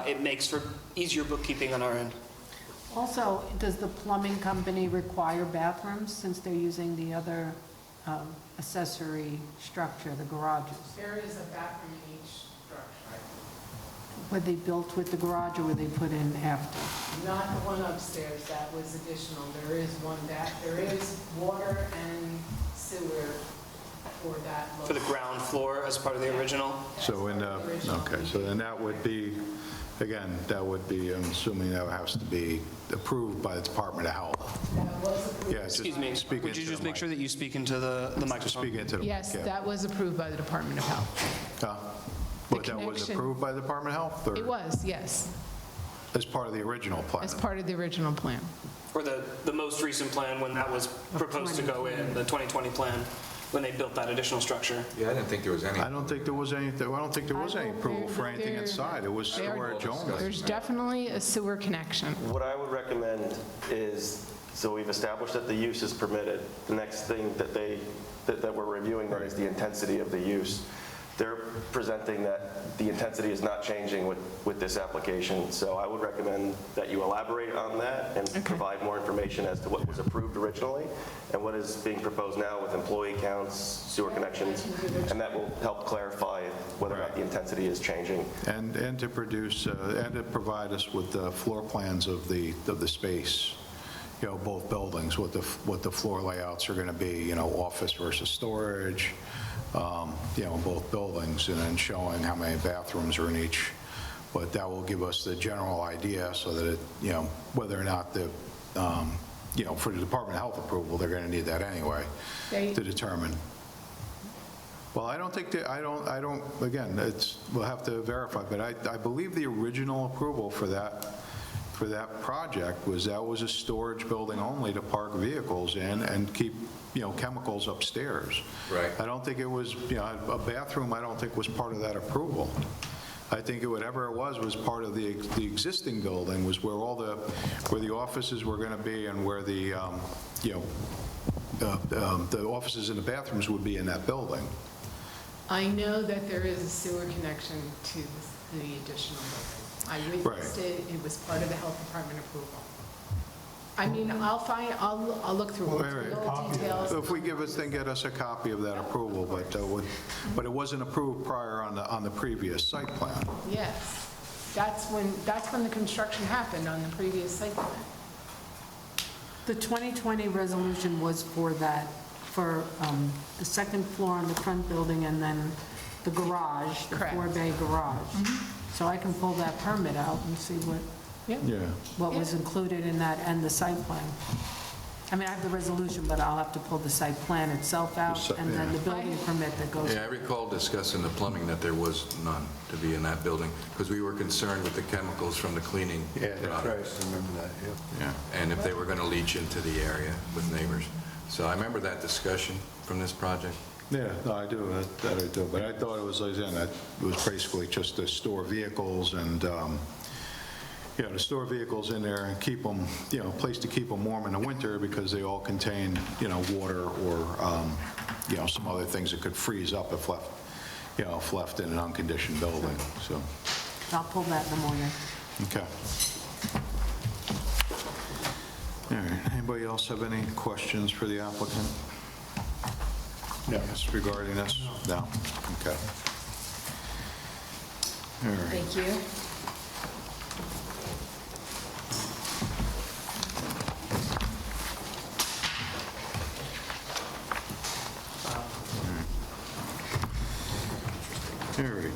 It makes for easier bookkeeping on our end. Also, does the plumbing company require bathrooms since they're using the other accessory structure, the garages? There is a bathroom in each structure. Were they built with the garage or were they put in after? Not the one upstairs, that was additional. There is one there is water and sewer for that. For the ground floor as part of the original? So okay, so then that would be, again, I'm assuming that has to be approved by the Department of Health. That was approved. Yeah, just Excuse me, speak would into you the just make mic. sure that you speak into the Just microphone? speak into the mic. Yes, yeah. that was approved by the Department of Health. But that was connection- approved by the Department of Health, or It was, yes, as part of the original plan? as part of the original plan. Or the most recent plan when that was proposed to go in, the 2020 plan, when they built that additional structure? Yeah, I didn't think there was any. I don't think there was any approval for anything inside. It was storage only. There's definitely a sewer connection. What I would recommend is, so we've established that the use is permitted. The next thing that we're reviewing then is the intensity of the use. They're presenting that the intensity is not changing with this application. So I would recommend that you elaborate on that and provide more information as to what was approved originally and what is being proposed now with employee counts, sewer connections, and that will help clarify whether or not the intensity is changing. And to produce, and to provide us with the floor plans of the space, both buildings, what the floor layouts are going to be, office versus storage, both buildings, and then showing how many bathrooms are in each. But that will give us the general idea so that whether or not for the Department of Health approval, they're going to need that anyway to determine. Well, I don't think that, again, we'll have to verify, but I believe the original approval for that project was a storage building only to park vehicles in and keep, chemicals upstairs. Right. I don't think it was, a bathroom, I don't think was part of that approval. I think whatever it was part of the existing building, was where where the offices were going to be and where the offices and the bathrooms would be in that building. I know that there is a sewer connection to the additional building. I witnessed it, it was part of the health department approval. I mean, I'll look through all the details. If we get us a copy of that approval, but it wasn't approved prior on the previous site plan. Yes, that's when the construction happened on the previous site plan. The 2020 resolution was for that, for the second floor on the front building and then the garage, the Correct. 4-bay garage. So I can pull that permit out and see what was included in that and the site plan. I mean, I have the resolution, but I'll have to pull the site plan itself out and then the building permit that goes. Yeah, I recall discussing the plumbing, that there was none to be in that building, because we were concerned with the chemicals from the cleaning product. I remember that, Yeah, and if they were going to leach into the area with neighbors. So I remember that discussion from this project. Yeah, no, I do, that I do, but I thought it was, that it was basically just to store vehicles and, to store vehicles in there and keep them, a place to keep them warm in the winter because they all contain, water or, some other things that could freeze up if left in an unconditioned building, so. I'll pull that in the morning. Okay. All right, anybody else have any questions for the applicant? Yes, regarding this? No? Okay. All right. Thank you. All right.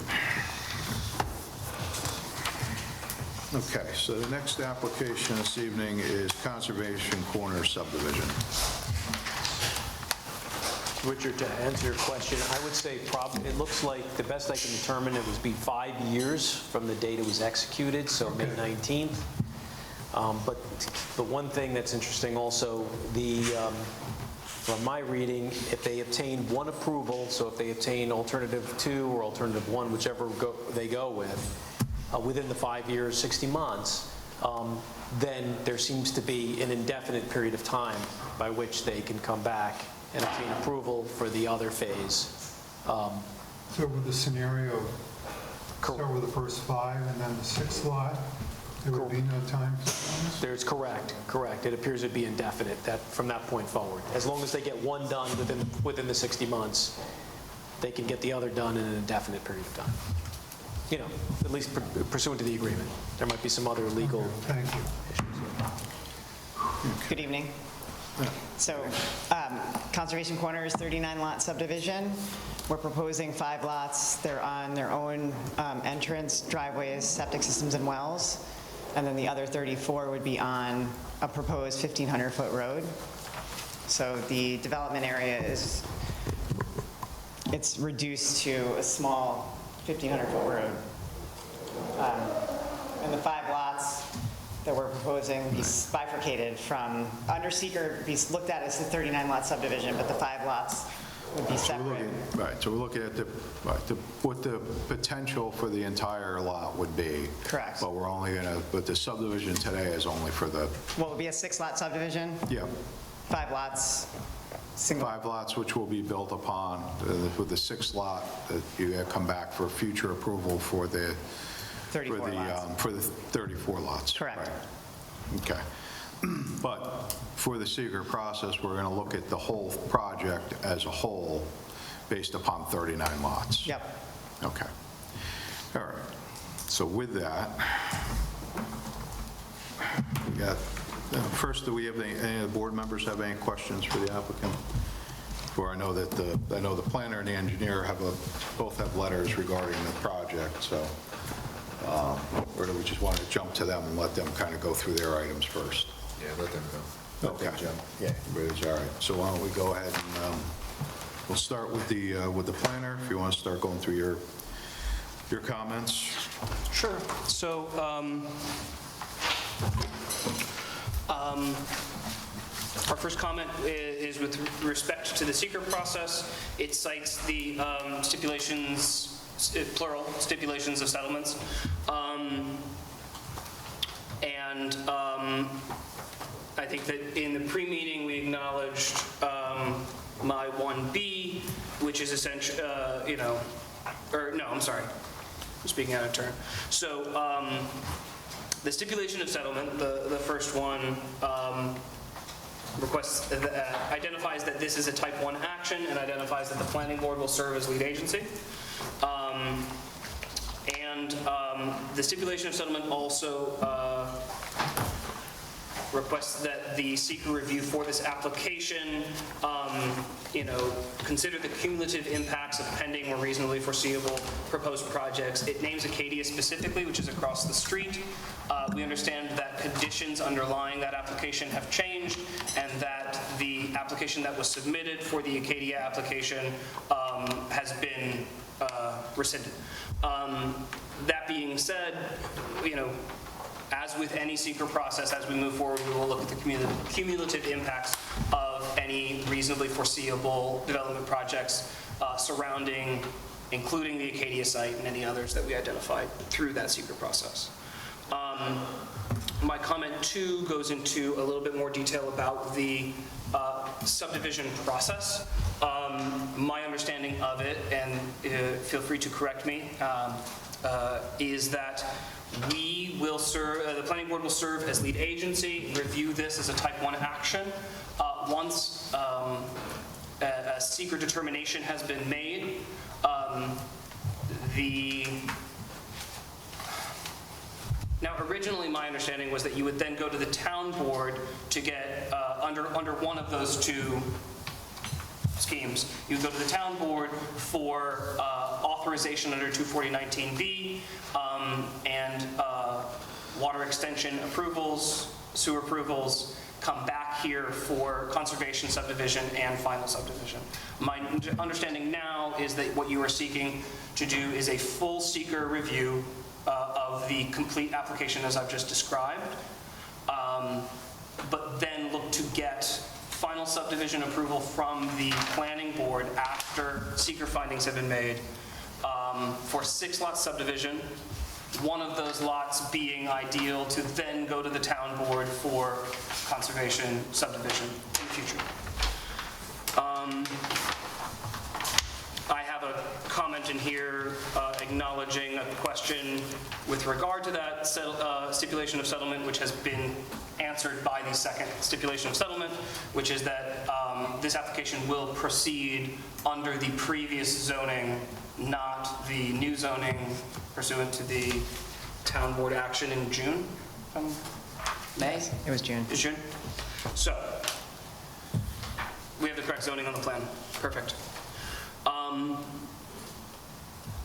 Okay, so the next application this evening is Conservation Corner subdivision. Richard, to answer your question, I would say it looks like, the best I can determine, it would be 5 years from the date it was executed, so May 19th. But the one thing that's interesting also, from my reading, if they obtain one approval, so if they obtain alternative 2 or alternative 1, whichever they go with, within the 5 years, 60 months, then there seems to be an indefinite period of time by which they can come back and obtain approval for the other phase. So with the scenario, start with the first 5 and then the 6th lot, there would be no time for There's correct. It appears to be indefinite from that point forward. As long as they get one done within the 60 months, they can get the other done in an indefinite period of time. At least pursuant to the agreement. There might be some other legal issues. Good evening. So, Conservation Corners 39-lot subdivision. We're proposing 5 lots. They're on their own entrance, driveways, septic systems, and wells. And then the other 34 would be on a proposed 1,500-foot road. So the development area it's reduced to a small 1,500-foot road. And the 5 lots that we're proposing be bifurcated from, under seeker, be looked at as the 39-lot subdivision, but the 5 lots would be separate. So we're looking at what the potential for the entire lot would be. Correct. But we're only but the subdivision today is only for the... Well, it would be a 6-lot subdivision. Yeah. 5 lots, single. 5 lots, which will be built upon with the 6th lot, that you come back for future approval for the 34 lots. For the 34 lots. Correct. Right. Okay. But for the seeker process, we're going to look at the whole project as a whole based upon 39 lots. Yep. Okay. All right. So with that, we got First, do we have any of the board members have any questions for the applicant? For I know that the planner and the engineer both have letters regarding the project, so, or do we just want to jump to them and let them kind of go through their items first? Yeah, let them go. Okay. Yeah. Everybody's all right. So why don't we go ahead and, we'll start with the planner, if you want to start going through your comments. Sure. So, our first comment is with respect to the seeker process. It cites the stipulations, plural, stipulations of settlements. I think that in the pre-meeting, we acknowledged my 1B, which is essentially, I'm sorry, I'm speaking out of turn. So the stipulation of settlement, the first one, identifies that this is a type 1 action and identifies that the planning board will serve as lead agency. The stipulation of settlement also requests that the seeker review for this application, consider the cumulative impacts of pending or reasonably foreseeable proposed projects. It names Acadia specifically, which is across the street. We understand that conditions underlying that application have changed and that the application that was submitted for the Acadia application has been rescinded. That being said, as with any seeker process, as we move forward, we will look at the cumulative impacts of any reasonably foreseeable development projects surrounding, including the Acadia site and any others that we identified through that seeker process. My comment 2 goes into a little bit more detail about the subdivision process. My understanding of it, and feel free to correct me, is that we will serve, the planning board will serve as lead agency, review this as a type 1 action. Once a seeker determination has been made, now originally my understanding was that you would then go to the town board to get, under one of those two schemes, you would go to the town board for authorization under 24019B and water extension approvals, sewer approvals, come back here for conservation subdivision and final subdivision. My understanding now is that what you are seeking to do is a full seeker review of the complete application as I've just described, but then look to get final subdivision approval from the planning board after seeker findings have been made for 6-lot subdivision, one of those lots being ideal to then go to the town board for conservation subdivision in the future. I have a comment in here acknowledging a question with regard to that stipulation of settlement, which has been answered by the second stipulation of settlement, which is that this application will proceed under the previous zoning, not the new zoning pursuant to the town board action in June. May? It was June. It's June. So, we have the correct zoning on the plan. Perfect.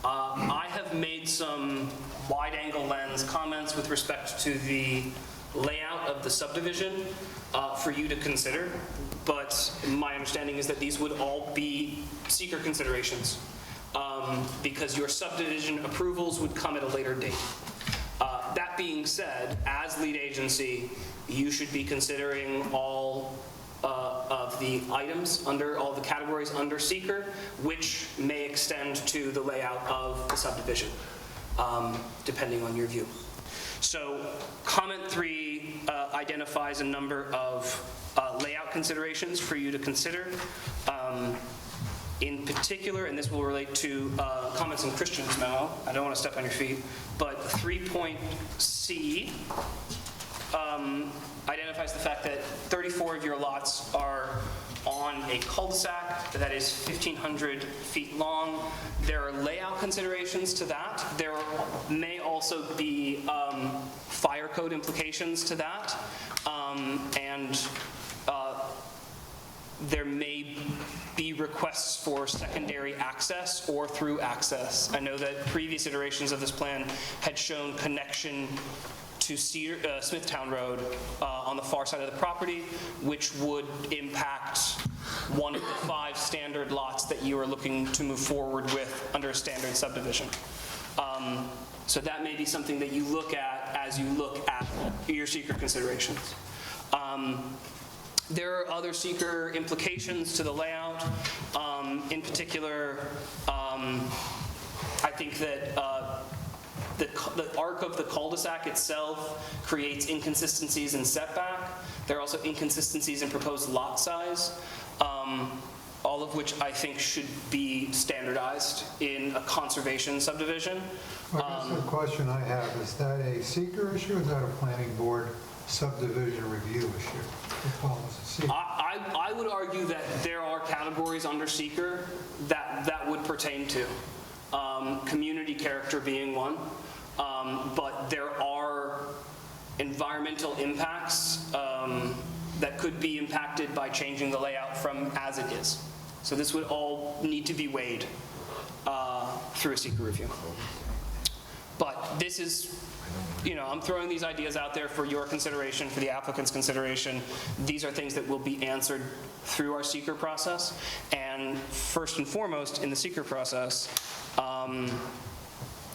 I have made some wide-angle lens comments with respect to the layout of the subdivision for you to consider, but my understanding is that these would all be seeker considerations because your subdivision approvals would come at a later date. That being said, as lead agency, you should be considering all of the items under all the categories under seeker, which may extend to the layout of the subdivision, depending on your view. So comment 3 identifies a number of layout considerations for you to consider. In particular, and this will relate to comments in Christian's memo, I don't want to step on your feet, but 3.C identifies the fact that 34 of your lots are on a cul-de-sac that is 1,500 feet long. There are layout considerations to that. There may also be fire code implications to that. There may be requests for secondary access or through access. I know that previous iterations of this plan had shown connection to Smithtown Road on the far side of the property, which would impact one of the 5 standard lots that you are looking to move forward with under a standard subdivision. So that may be something that you look at as you look at your seeker considerations. There are other seeker implications to the layout. In particular, I think that the arc of the cul-de-sac itself creates inconsistencies in setback. There are also inconsistencies in proposed lot size, all of which I think should be standardized in a conservation subdivision. I guess the question I have, is that a seeker issue or is that a planning board subdivision review issue? I would argue that there are categories under seeker that would pertain to. Community character being one, but there are environmental impacts that could be impacted by changing the layout from as it is. So this would all need to be weighed through a seeker review. But this is, I'm throwing these ideas out there for your consideration, for the applicant's consideration. These are things that will be answered through our seeker process. And first and foremost in the seeker process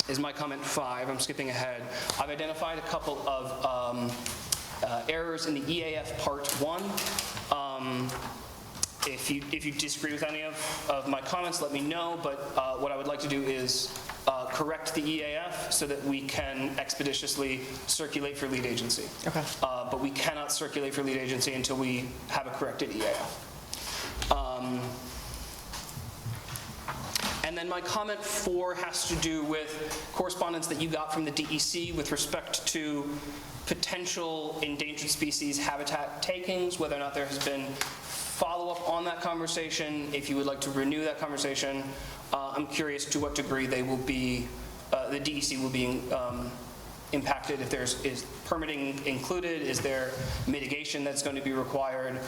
is my comment 5. I'm skipping ahead. I've identified a couple of errors in the EAF Part 1. If you disagree with any of my comments, let me know, but what I would like to do is correct the EAF so that we can expeditiously circulate for lead agency. Okay. But we cannot circulate for lead agency until we have a corrected EAF. And then my comment 4 has to do with correspondence that you got from the DEC with respect to potential endangered species habitat takings, whether or not there has been follow-up on that conversation. If you would like to renew that conversation, I'm curious to what degree they will be, the DEC will be impacted. If is permitting included, is there mitigation that's going to be required?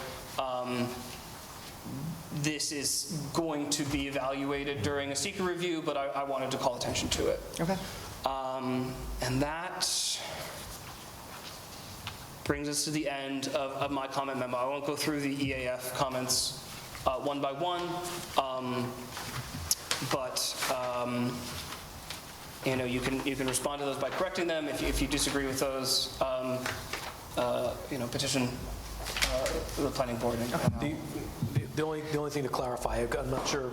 This is going to be evaluated during a seeker review, but I wanted to call attention to it. Okay. And that brings us to the end of my comment memo. I won't go through the EAF comments one by one, but you can respond to those by correcting them. If you disagree with those, petition the planning board. The only thing to clarify, I'm not sure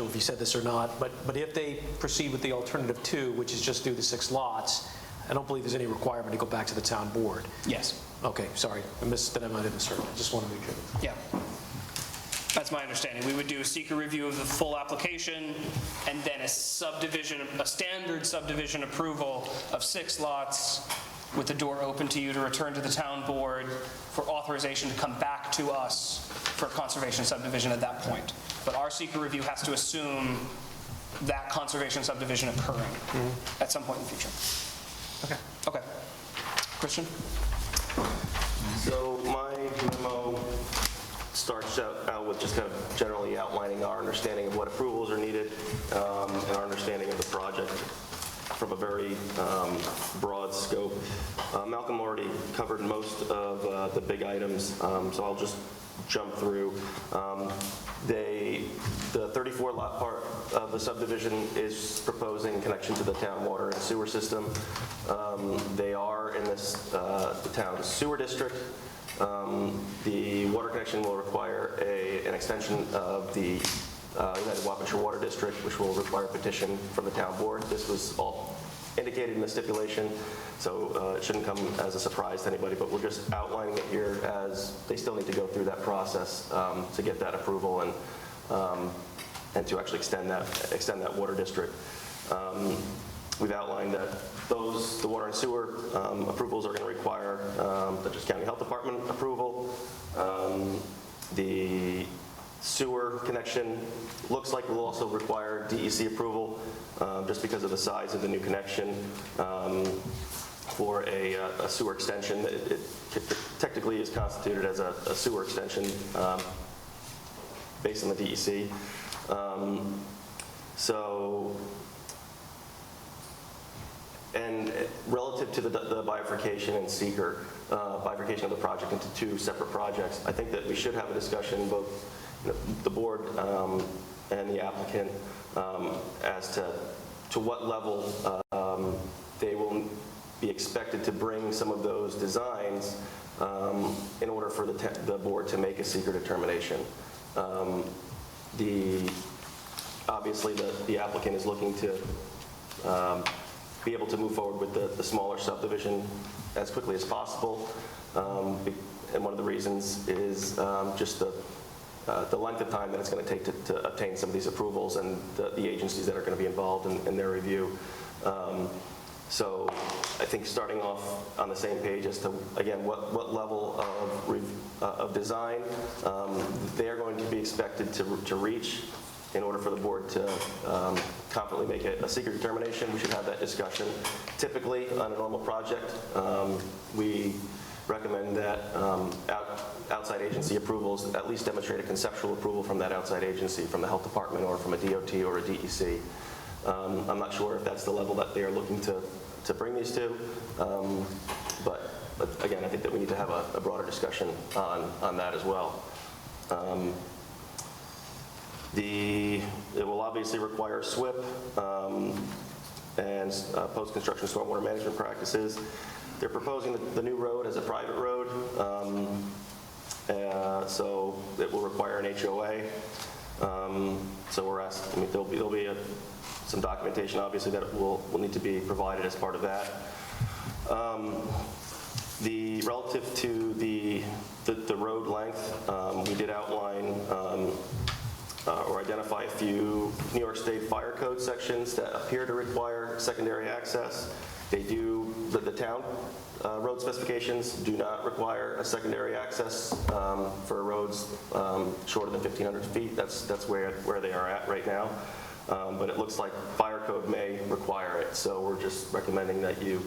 if you said this or not, but if they proceed with the alternative 2, which is just do the 6 lots, I don't believe there's any requirement to go back to the town board. Yes. Okay, sorry, I might have misheard. I just want to make sure. Yeah. That's my understanding. We would do a seeker review of the full application and then a standard subdivision approval of 6 lots with the door open to you to return to the town board for authorization to come back to us for a conservation subdivision at that point. But our seeker review has to assume that conservation subdivision occurring at some point in the future. Okay. Christian? So my memo starts out with just kind of generally outlining our understanding of what approvals are needed and our understanding of the project from a very broad scope. Malcolm already covered most of the big items, so I'll just jump through. The 34 lot part of the subdivision is proposing connection to the town water and sewer system. They are in the town's sewer district. The water connection will require an extension of the United Waukesha Water District, which will require a petition from the town board. This was all indicated in the stipulation, so it shouldn't come as a surprise to anybody, but we're just outlining it here as they still need to go through that process to get that approval and to actually extend that water district. we've outlined that the water and sewer approvals are going to require the Dutchess County Health Department approval. The sewer connection looks like will also require DEC approval, just because of the size of the new connection. For a sewer extension, it technically is constituted as a sewer extension based on the DEC. And relative to the bifurcation and seeker, bifurcation of the project into two separate projects, I think that we should have a discussion, both the board and the applicant, as to what level they will be expected to bring some of those designs in order for the board to make a seeker determination. Obviously, the applicant is looking to be able to move forward with the smaller subdivision as quickly as possible. And one of the reasons is just the length of time that it's going to take to obtain some of these approvals and the agencies that are going to be involved in their review. So I think starting off on the same page as to, again, what level of design they're going to be expected to reach in order for the board to confidently make a seeker determination. We should have that discussion. Typically, on a normal project, we recommend that outside agency approvals at least demonstrate a conceptual approval from that outside agency, from the health department or from a DOT or a DEC. I'm not sure if that's the level that they are looking to bring these to, but again, I think that we need to have a broader discussion on that as well. It will obviously require SWIP and post-construction stormwater management practices. They're proposing the new road as a private road, so it will require an HOA. So we're asked, there'll be some documentation, obviously, that will need to be provided as part of that. Relative to the road length, we did outline or identify a few New York State Fire Code sections that appear to require secondary access. They do, the town road specifications do not require a secondary access for roads shorter than 1,500 feet. That's where they are at right now. But it looks like Fire Code may require it, so we're just recommending that you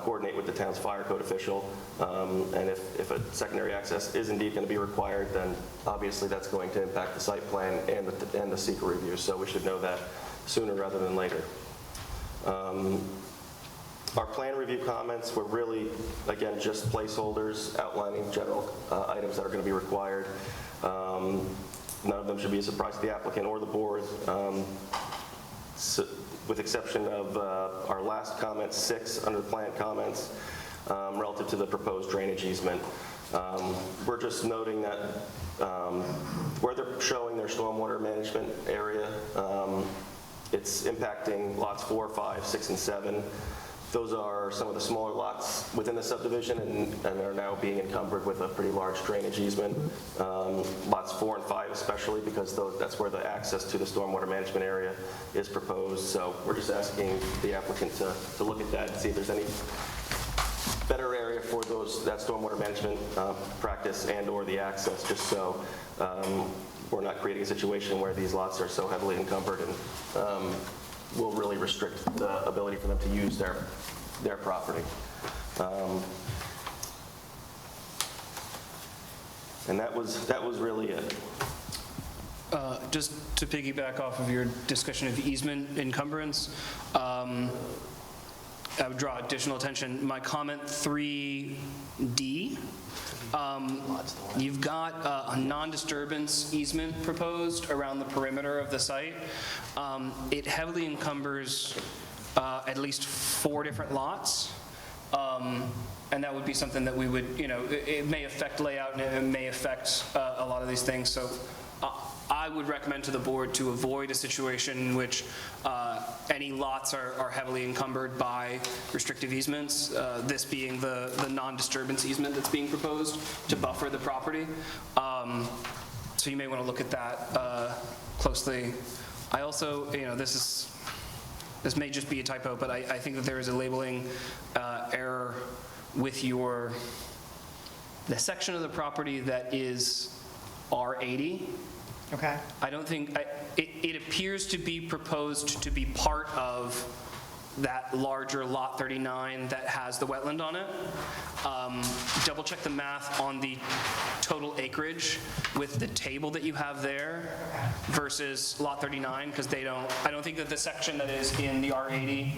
coordinate with the town's fire code official, and if a secondary access is indeed going to be required, then obviously that's going to impact the site plan and the seeker review, so we should know that sooner rather than later. Our plan review comments were really, again, just placeholders outlining general items that are going to be required. None of them should be a surprise to the applicant or the board. With exception of our last comment, 6 under the plan comments, relative to the proposed drainage easement. We're just noting that where they're showing their stormwater management area, it's impacting lots 4, 5, 6, and 7. Those are some of the smaller lots within the subdivision and are now being encumbered with a pretty large drainage easement. Lots 4 and 5 especially, because that's where the access to the stormwater management area is proposed. So we're just asking the applicant to look at that and see if there's any better area for that stormwater management practice and or the access, just so we're not creating a situation where these lots are so heavily encumbered and will really restrict the ability for them to use their property. And that was really it. Just to piggyback off of your discussion of easement encumbrance, I would draw additional attention. My comment 3D, you've got a non-disturbance easement proposed around the perimeter of the site. It heavily encumbers at least 4 different lots. And that would be something that we would, it may affect layout and it may affect a lot of these things. So I would recommend to the board to avoid a situation in which any lots are heavily encumbered by restrictive easements, this being the non-disturbance easement that's being proposed to buffer the property. So you may want to look at that closely. I also, this is this may just be a typo, but I think that there is a labeling error with the section of the property that is R80. Okay. I don't think, it appears to be proposed to be part of that larger Lot 39 that has the wetland on it. Double check the math on the total acreage with the table that you have there versus Lot 39, because I don't think that the section that is in the R80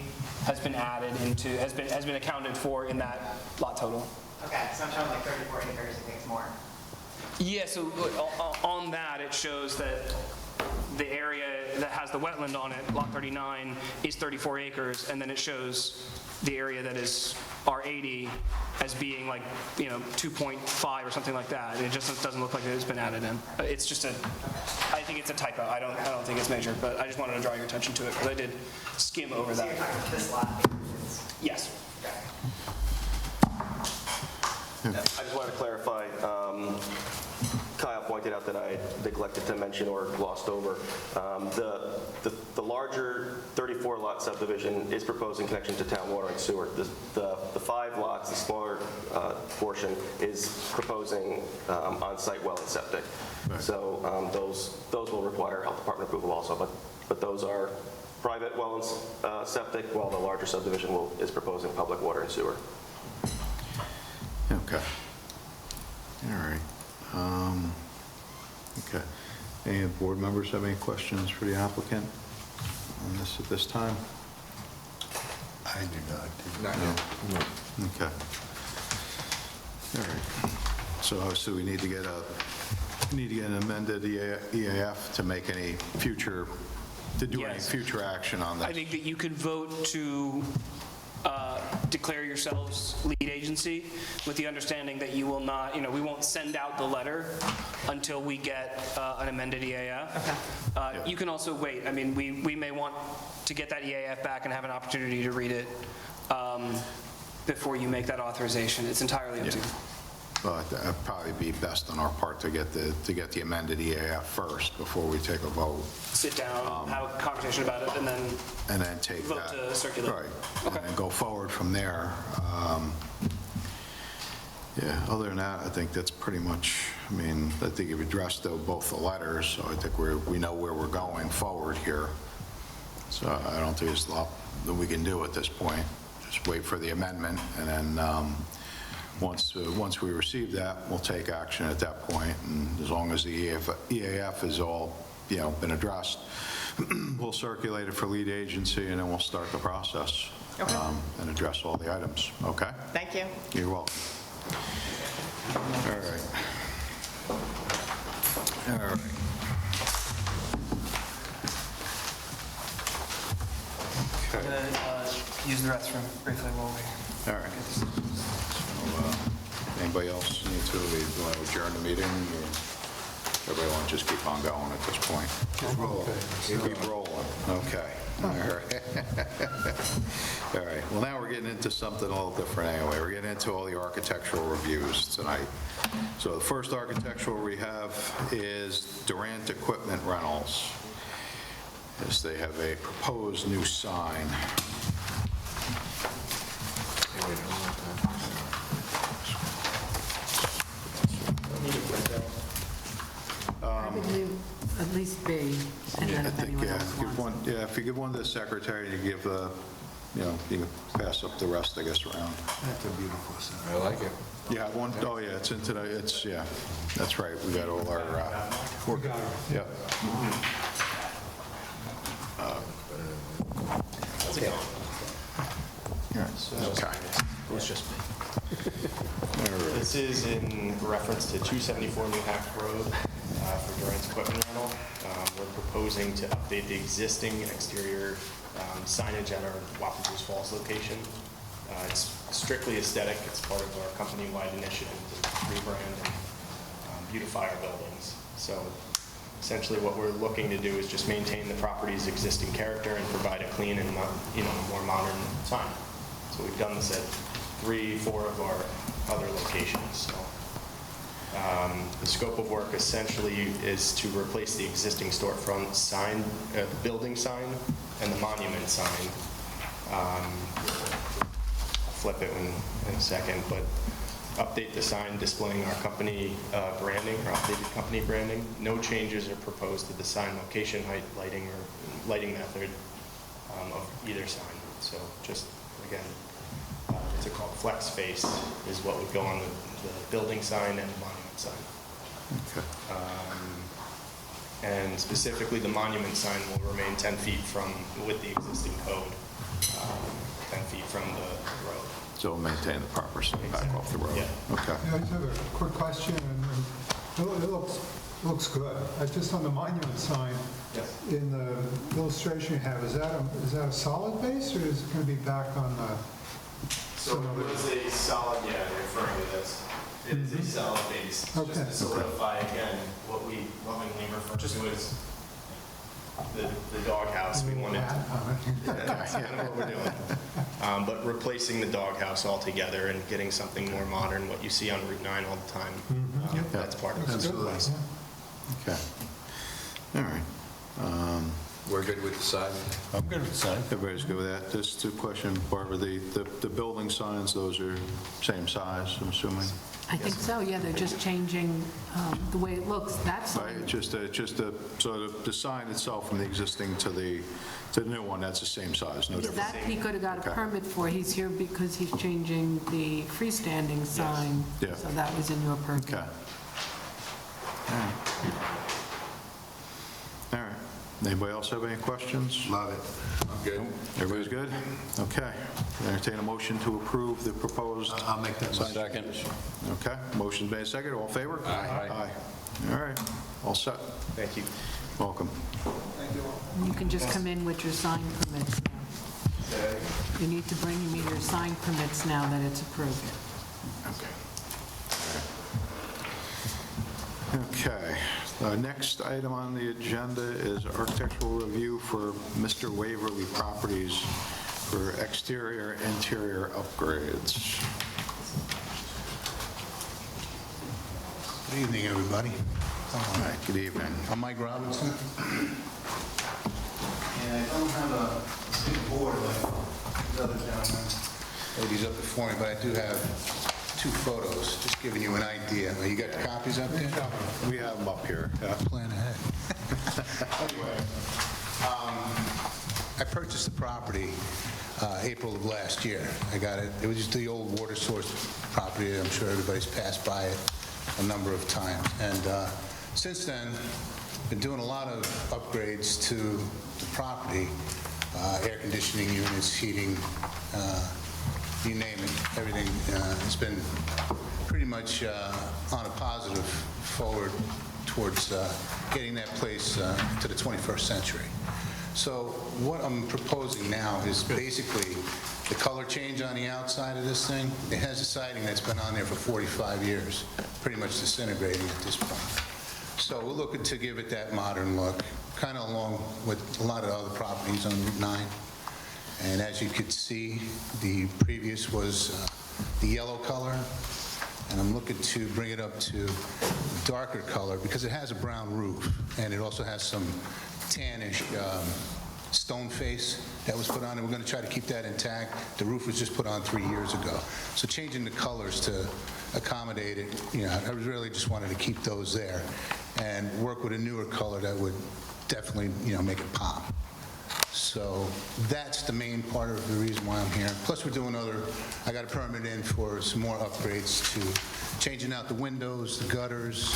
has been added into, has been accounted for in that lot total. Okay, so I'm showing like 34 acres, I think it's more. Yeah, so on that, it shows that the area that has the wetland on it, Lot 39, is 34 acres, and then it shows the area that is R80 as being like, 2.5 or something like that. It just doesn't look like it's been added in. It's just I think it's a typo. I don't think it's major, but I just wanted to draw your attention to it, because I did skim over that. So you're talking about this lot? Yes. I just wanted to clarify, Kyle pointed out that I neglected to mention or glossed over. The larger 34-lot subdivision is proposing connection to town water and sewer. The 5 lots, the smaller portion, is proposing on-site well and septic. Right. So those will require health department approval also, but those are private well and septic, while the larger subdivision is proposing public water and sewer. Okay. All right. Okay. Any board members have any questions for the applicant on this at this time? I do not. No. Okay. All right. So obviously we need to get an amended EAF to make any future, any future action on this. I think that you could vote to declare yourselves lead agency with the understanding that you will not, we won't send out the letter until we get an amended EAF. Okay. You can also wait. I mean, we may want to get that EAF back and have an opportunity to read it before you make that authorization. It's entirely up to you. But it'd probably be best on our part to get the amended EAF first before we take a vote. Sit down, have a conversation about it, and then take vote that. To circulate. Right. Okay. And then go forward from there. Yeah, other than that, I think that's pretty much, I think you've addressed both the letters, so I think we know where we're going forward here. So I don't think there's a lot that we can do at this point. Just wait for the amendment, and then once we receive that, we'll take action at that point, and as long as the EAF is all, been addressed, we'll circulate it for lead agency, and then we'll start the process. Okay. And address all the items, okay? Thank you. You're welcome. All right. All right. I'm going to use the restroom briefly while we... All right. So, anybody else need to want to adjourn the meeting? Or everybody want to just keep on going at this point? Just roll. Keep rolling. Okay. All right. All right. Well, now we're getting into something a little different anyway. We're getting into all the architectural reviews tonight. So the first architectural we have is Durant Equipment Rentals. Yes, they have a proposed new sign. I would do at least B, and then if anyone else wants. If you give one to the secretary, you give, you can pass up the rest, I guess, around. That's a beautiful sign. I like it. You have one? Oh, yeah, it's into the, yeah, that's right, we got all our, We got it. yep. Okay. It was just me. All right. This is in reference to 274 New Hack Road for Durant's Equipment Rental. We're proposing to update the existing exterior signage at our Wapagoose Falls location. It's strictly aesthetic. It's part of our company-wide initiative to rebrand and beautify our buildings. So essentially what we're looking to do is just maintain the property's existing character and provide a clean and more modern sign. So we've done this at 3, 4 of our other locations. So The scope of work essentially is to replace the existing storefront sign, the building sign, and the monument sign. I'll flip it in a second, but update the sign displaying our company branding, our updated company branding. No changes are proposed to the sign location, height, lighting, or lighting method of either sign. So just, again, it's called flex face is what would go on the building sign and the monument sign. Okay. And specifically, the monument sign will remain 10 feet from, with the existing code, 10 feet from the road. So maintain the proper setback off the road? Yeah. Okay. Yeah, I just have a quick question, and it looks good. Just on the monument sign, in the illustration you have, is that a solid base, or is it going to be back on the? So it was a solid, yeah, referring to this. It is a solid base. Okay. Just to solidify again, what we lovingly refer to as the doghouse. We wanted that's kind of what we're doing. But replacing the doghouse altogether and getting something more modern, what you see on Route 9 all the time. That's part of it. Absolutely. Okay. All right. We're good with the sign? I'm good with the sign. Everybody's good with that? Just a question, Barbara, the building signs, those are same size, I'm assuming? I think so, yeah, they're just changing the way it looks. That's Right, so the sign itself from the existing to the new one, that's the same size, no difference? that he could have got a Okay. permit for. He's here because he's changing the freestanding sign. Yeah. So that was in your purview. Okay. All right. All right. Anybody else have any questions? Love it. I'm good. Everybody's good? Okay. Entertain a motion to approve the proposed. I'll make that motion. Second. Okay. Motion's made second. All in favor? Aye. All right. All set. Thank you. Welcome. You can just come in with your sign permits now. You need to bring me your sign permits now that it's approved. Okay. Next item on the agenda is architectural review for Mr. Waverly Properties for exterior, interior upgrades. Good evening, everybody. All right, good evening. I'm Mike Robinson. And I don't have a big board like the other gentlemen, ladies up before me, but I do have 2 photos, just giving you an idea. You got the copies up there? We have them up here. Yeah. Plan ahead. Anyway, I purchased the property April of last year. I got it, it was just the old water source property. I'm sure everybody's passed by it a number of times. And since then, been doing a lot of upgrades to the property, air conditioning units, heating, you name it, everything has been pretty much on a positive forward towards getting that place to the 21st century. So what I'm proposing now is basically the color change on the outside of this thing. It has a siding that's been on there for 45 years, pretty much disintegrating at this point. So we're looking to give it that modern look, kind of along with a lot of other properties on Route 9. And as you could see, the previous was the yellow color, and I'm looking to bring it up to darker color because it has a brown roof, and it also has some tannish stone face that was put on, and we're going to try to keep that intact. The roof was just put on 3 years ago. So changing the colors to accommodate it, I really just wanted to keep those there and work with a newer color that would definitely, make it pop. So that's the main part of the reason why I'm here. Plus, we're doing I got a permit in for some more upgrades to changing out the windows, the gutters,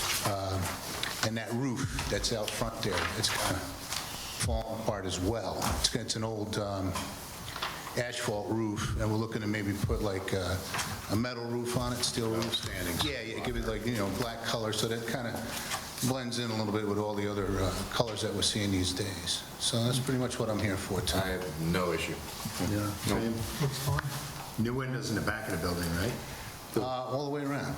and that roof that's out front there. It's kind of falling apart as well. It's an old asphalt roof, and we're looking to maybe put like a metal roof on it, steel roof. Yeah, give it like, black color, so that kind of blends in a little bit with all the other colors that we're seeing these days. So that's pretty much what I'm here for tonight. I have no issue. Yeah. Nope. Looks fine. New windows in the back of the building, right? All the way around.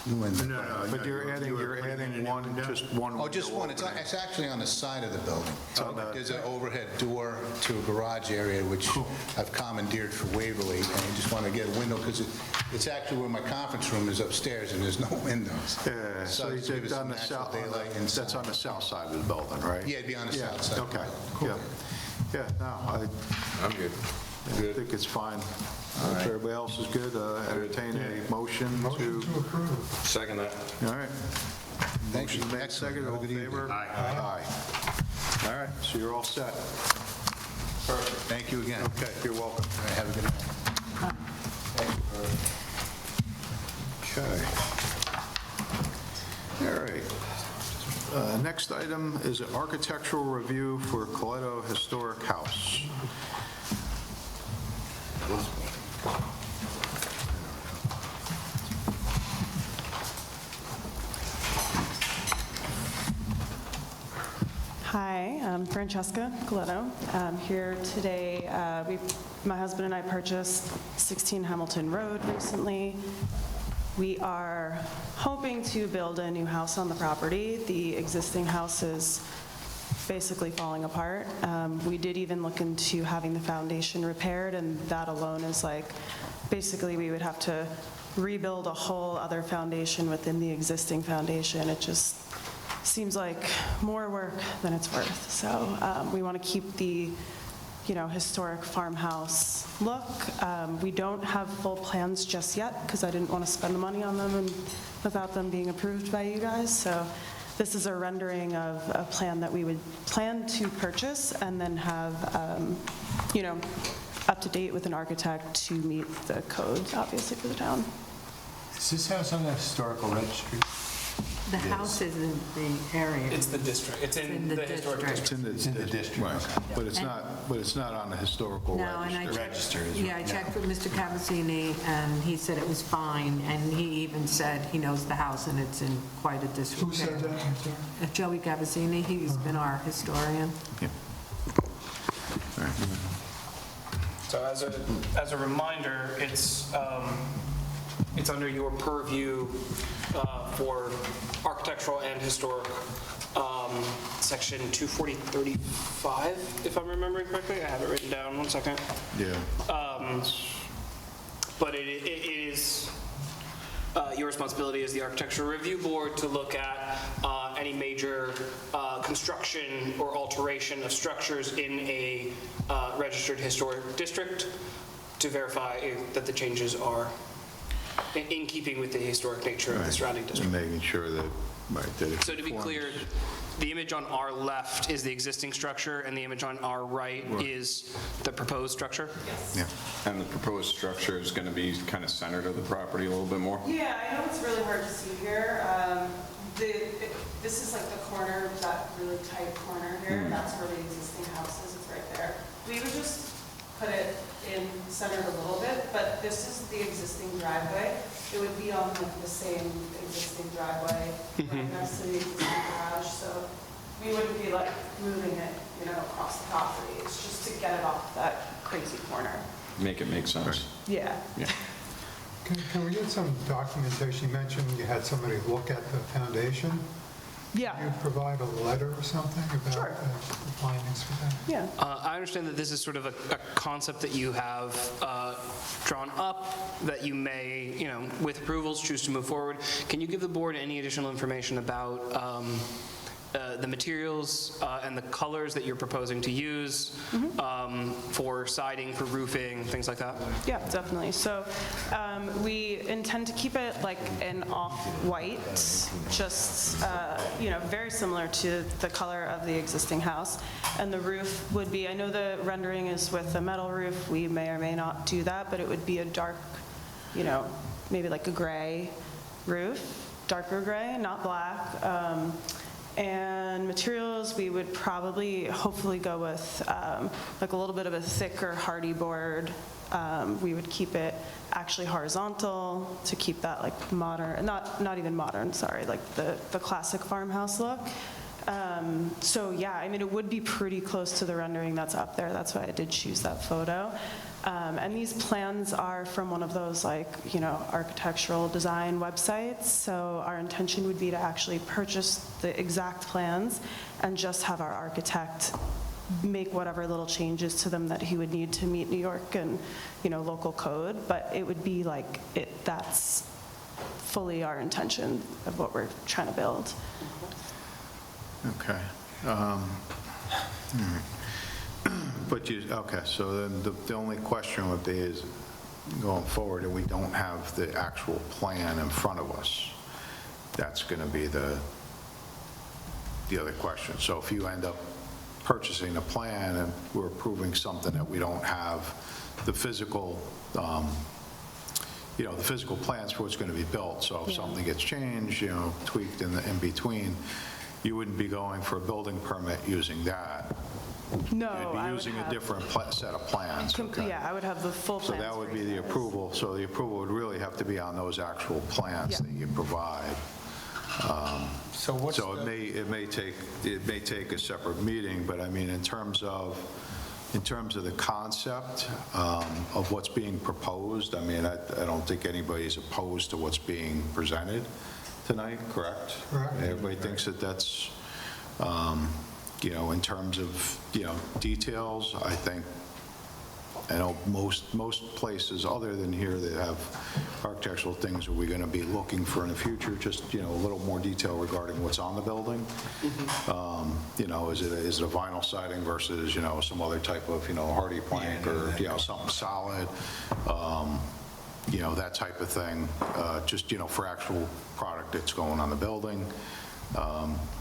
new window. No, but you're adding one, just one window. Oh, just one. It's actually on the side of the building. There's an overhead door to a garage area, which I've commandeered for Waverly, and I just want to get a window, because it's actually where my conference room is upstairs, and there's no windows. Yeah, so just give us on some the natural south, daylight inside. that's on the south side of the building, right? Yeah, it'd be on the Yeah, south side. Okay, yeah. Yeah, no, I'm good. I think it's fine. If everybody else is good, entertain a motion Motion to... to approve. Second that. All right. Thank you. Motion made, Excellent. second, Have a all in good evening. favor? Aye. All right, so you're all set. Perfect. Thank you again. Okay, you're welcome. All right, have a good night. Okay. All right. Next item is an architectural review for Coletto Historic House. Hi, I'm Francesca Coletto. I'm here today. My husband and I purchased 16 Hamilton Road recently. We are hoping to build a new house on the property. The existing house is basically falling apart. We did even look into having the foundation repaired, and that alone is like, basically we would have to rebuild a whole other foundation within the existing foundation. It just seems like more work than it's worth. So we want to keep the, historic farmhouse look. We don't have full plans just yet because I didn't want to spend the money on them and without them being approved by you guys. So this is a rendering of a plan that we would plan to purchase and then have, up to date with an architect to meet the codes, obviously, for the town. Is this house on the historical registry? The house is in the area. It's the district, it's in the historic district. It's in the district. Right, but it's not on the historical No, and I register. checked, I checked with Mr. Cavazzini, and he said it was fine, and he even said he knows the house, and it's in quite a disrepair. Who said that? I'm sorry. Joey Cavazzini, he's been our historian. Yeah. All right. So as a reminder, it's under your purview for architectural and historic, section 24035, if I'm remembering correctly. I have it written down, 1 second. Yeah. But it is your responsibility as the architectural review board to look at any major construction or alteration of structures in a registered historic district to verify that the changes are in keeping with the historic nature of the surrounding district. And making sure that, that it So to be clear, the image on our left is the existing structure, and the image on our right is the proposed structure? Yeah. And the proposed structure is going to be kind of centered of the property a little bit more? Yeah, I know it's really hard to see here. This is like the corner, that really tight corner here. That's where the existing house is. It's right there. We would just put it in centered a little bit, but this is the existing driveway. It would be on like the same existing driveway right next to the existing garage, so we wouldn't be like moving it, across the property. It's just to get it off that crazy corner. Make it make sense. Yeah. Yeah. Can we get some documentation? You mentioned you had somebody look at the foundation. Yeah. Can you provide a letter or something about the findings for that? Yeah. I understand that this is sort of a concept that you have drawn up that you may, with approvals, choose to move forward. Can you give the board any additional information about the materials and the colors that you're proposing to use for siding, for roofing, things like that? Yeah, definitely. So we intend to keep it like an off-white, just, very similar to the color of the existing house. And the roof would be, I know the rendering is with a metal roof. We may or may not do that, but it would be a dark, maybe like a gray roof, darker gray, not black. And materials, we would probably, hopefully go with like a little bit of a thicker hardy board. We would keep it actually horizontal to keep that like modern, not even modern, sorry, like the classic farmhouse look. So yeah, I mean, it would be pretty close to the rendering that's up there. That's why I did choose that photo. And these plans are from one of those, like, you know, architectural design websites. So our intention would be to actually purchase the exact plans and just have our architect make whatever little changes to them that he would need to meet New York and, you know, local code. But it would be like, that's fully our intention of what we're trying to build. Okay. But okay, so then the only question would be is, going forward, and we don't have the actual plan in front of us, that's going to be the other question. So if you end up purchasing a plan and we're approving something that we don't have the physical, you know, the physical plans for what's going to be built. So if something gets changed, you know, tweaked in between, you wouldn't be going for a building permit using that. No, You'd be using a different set of plans. Okay. Yeah, I would have the full So plans. that would be the approval. So the approval would really have to be on those actual plans that you provide. So it may take a separate meeting, but I mean, in terms of the concept of what's being proposed, I mean, I don't think anybody's opposed to what's being presented tonight, correct? Correct. Everybody thinks that that's, you know, in terms of, you know, details, I think, I know most places other than here that have architectural things are we going to be looking for in the future, just, you know, a little more detail regarding what's on the building. You know, is it a vinyl siding versus, you know, some other type of, you know, hardy plank or, you know, something solid, you know, that type of thing, just, you know, for actual product that's going on the building.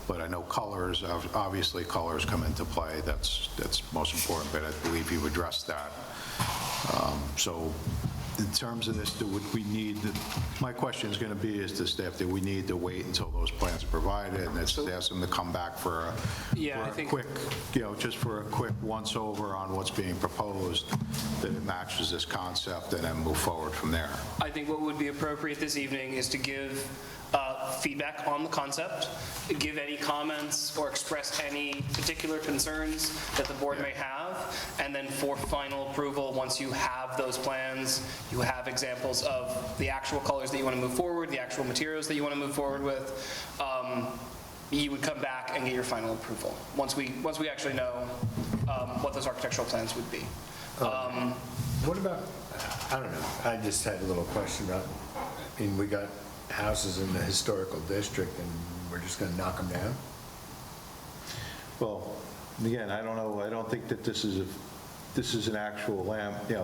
But I know colors, obviously colors come into play. That's most important, but I believe you addressed that. So in terms of this, would we need, my question is going to be is to staff, do we need to wait until those plans are provided and ask them to come back for a quick, you know, just for a quick once over on what's being proposed, that it matches this concept, and then move forward from there? I think what would be appropriate this evening is to give feedback on the concept, give any comments or express any particular concerns that the board may have, and then for final approval, once you have those plans, you have examples of the actual colors that you want to move forward, the actual materials that you want to move forward with, you would come back and get your final approval once we actually know what those architectural plans would be. What about, I don't know, I just had a little question about, I mean, we got houses in the historical district and we're just going to knock them down? Well, again, I don't know, I don't think that this is an actual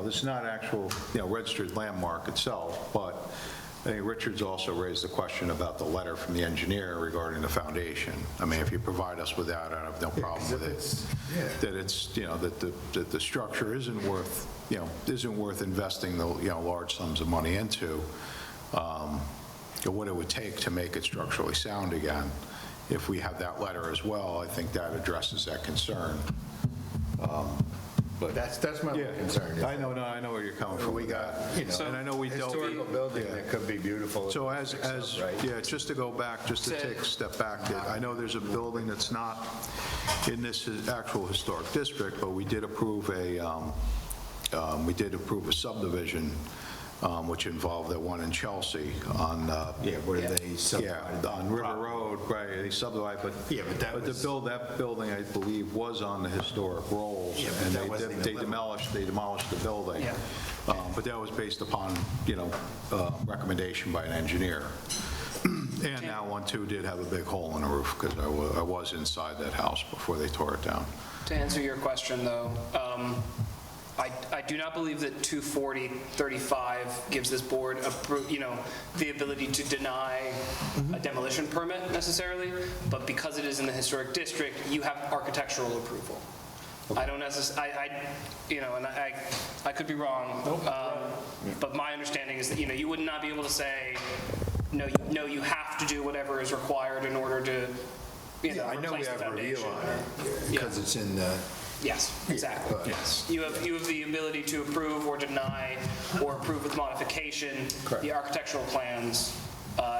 this is not actual, you know, registered landmark itself, but I think Richard's also raised the question about the letter from the engineer regarding the foundation. I mean, if you provide us with that, I have no problem with it. That it's, you know, that the structure isn't worth, you know, isn't worth investing the, you know, large sums of money into. What it would take to make it structurally sound again. If we have that letter as well, I think that addresses that concern. But that's my concern. I know where you're coming from. We got, you know, and I know we don't. Historical building that could be beautiful. So just to go back, just to take a step back, I know there's a building that's not in this actual historic district, but we did approve a subdivision, which involved that one in Chelsea on where they subdivided on River Road, right? They subdivided, but that building, I believe, was on the historic rolls, and they demolished the building. But that was based upon, you know, recommendation by an engineer. And that one too did have a big hole in the roof because I was inside that house before they tore it down. To answer your question, though, I do not believe that 240-35 gives this board, you know, the ability to deny a demolition permit necessarily, but because it is in the historic district, you have architectural approval. I don't necessarily, you know, and I could be wrong, but my understanding is that, you know, you would not be able to say, no, you have to do whatever is required in order to, you know, I know we replace the have a review foundation. on it because it's in the. Yes, exactly. Yes. You have the ability to approve or deny or approve with modification the architectural plans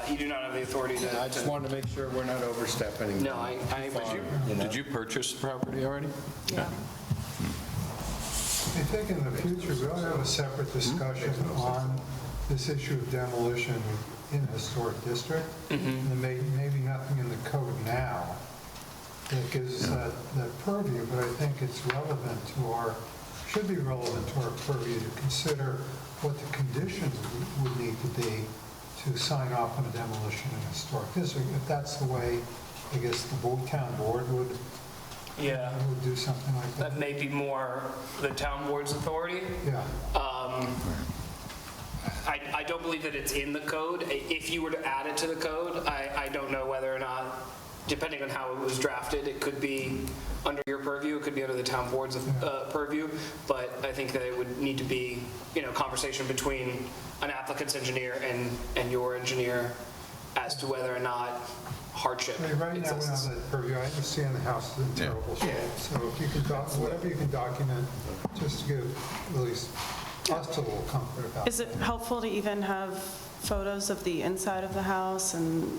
You do not have the authority to... I just wanted to make sure we're not overstepping. No, I Did you purchase the property already? Yeah. I think in the future, we ought to have a separate discussion on this issue of demolition in a historic district. And there may be nothing in the code now that gives us that purview, but I think it's relevant to our, should be relevant to our purview to consider what the conditions would need to be to sign off on a demolition in a historic district. If that's the way, I guess, the town board would do something like that. That may be more the town board's authority. Yeah. I don't believe that it's in the code. If you were to add it to the code, I don't know whether or not, depending on how it was drafted, it could be under your purview, it could be under the town board's purview, but I think that it would need to be, conversation between an applicant's engineer and your engineer as to whether or not hardship I mean, right now, we don't have that purview. I understand the house is in terrible shape, so if you can, whatever you can document, just to give at least us a little comfort about it. Is it helpful to even have photos of the inside of the house and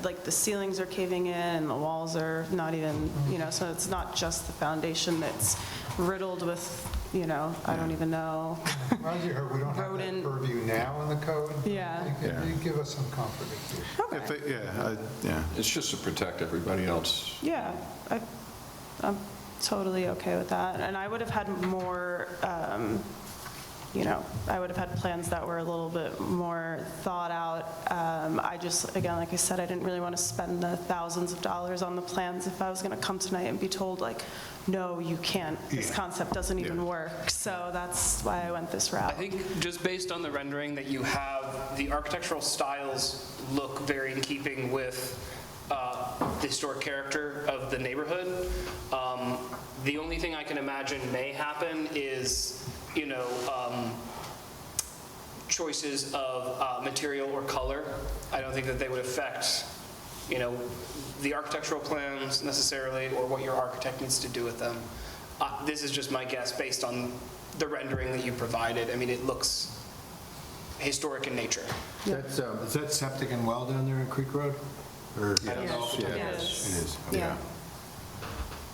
like the ceilings are caving in and the walls are not even, so it's not just the foundation that's riddled with, I don't even know. As you heard, we don't have that purview now in the code. Yeah. You give us some comfort if you. Yeah. It's just to protect everybody else. Yeah, I'm totally okay with that. And I would have had more, I would have had plans that were a little bit more thought out. I just, again, like I said, I didn't really want to spend the thousands of dollars on the plans if I was going to come tonight and be told, like, no, you can't. This concept doesn't even work. So that's why I went this route. I think just based on the rendering that you have, the architectural styles look very in keeping with the historic character of the neighborhood. The only thing I can imagine may happen is, choices of material or color. I don't think that they would affect, the architectural plans necessarily, or what your architect needs to do with them. This is just my guess based on the rendering that you provided. I mean, it looks historic in nature. Is that septic and well down there in Creek Road? Or? I don't know. It is. Yeah.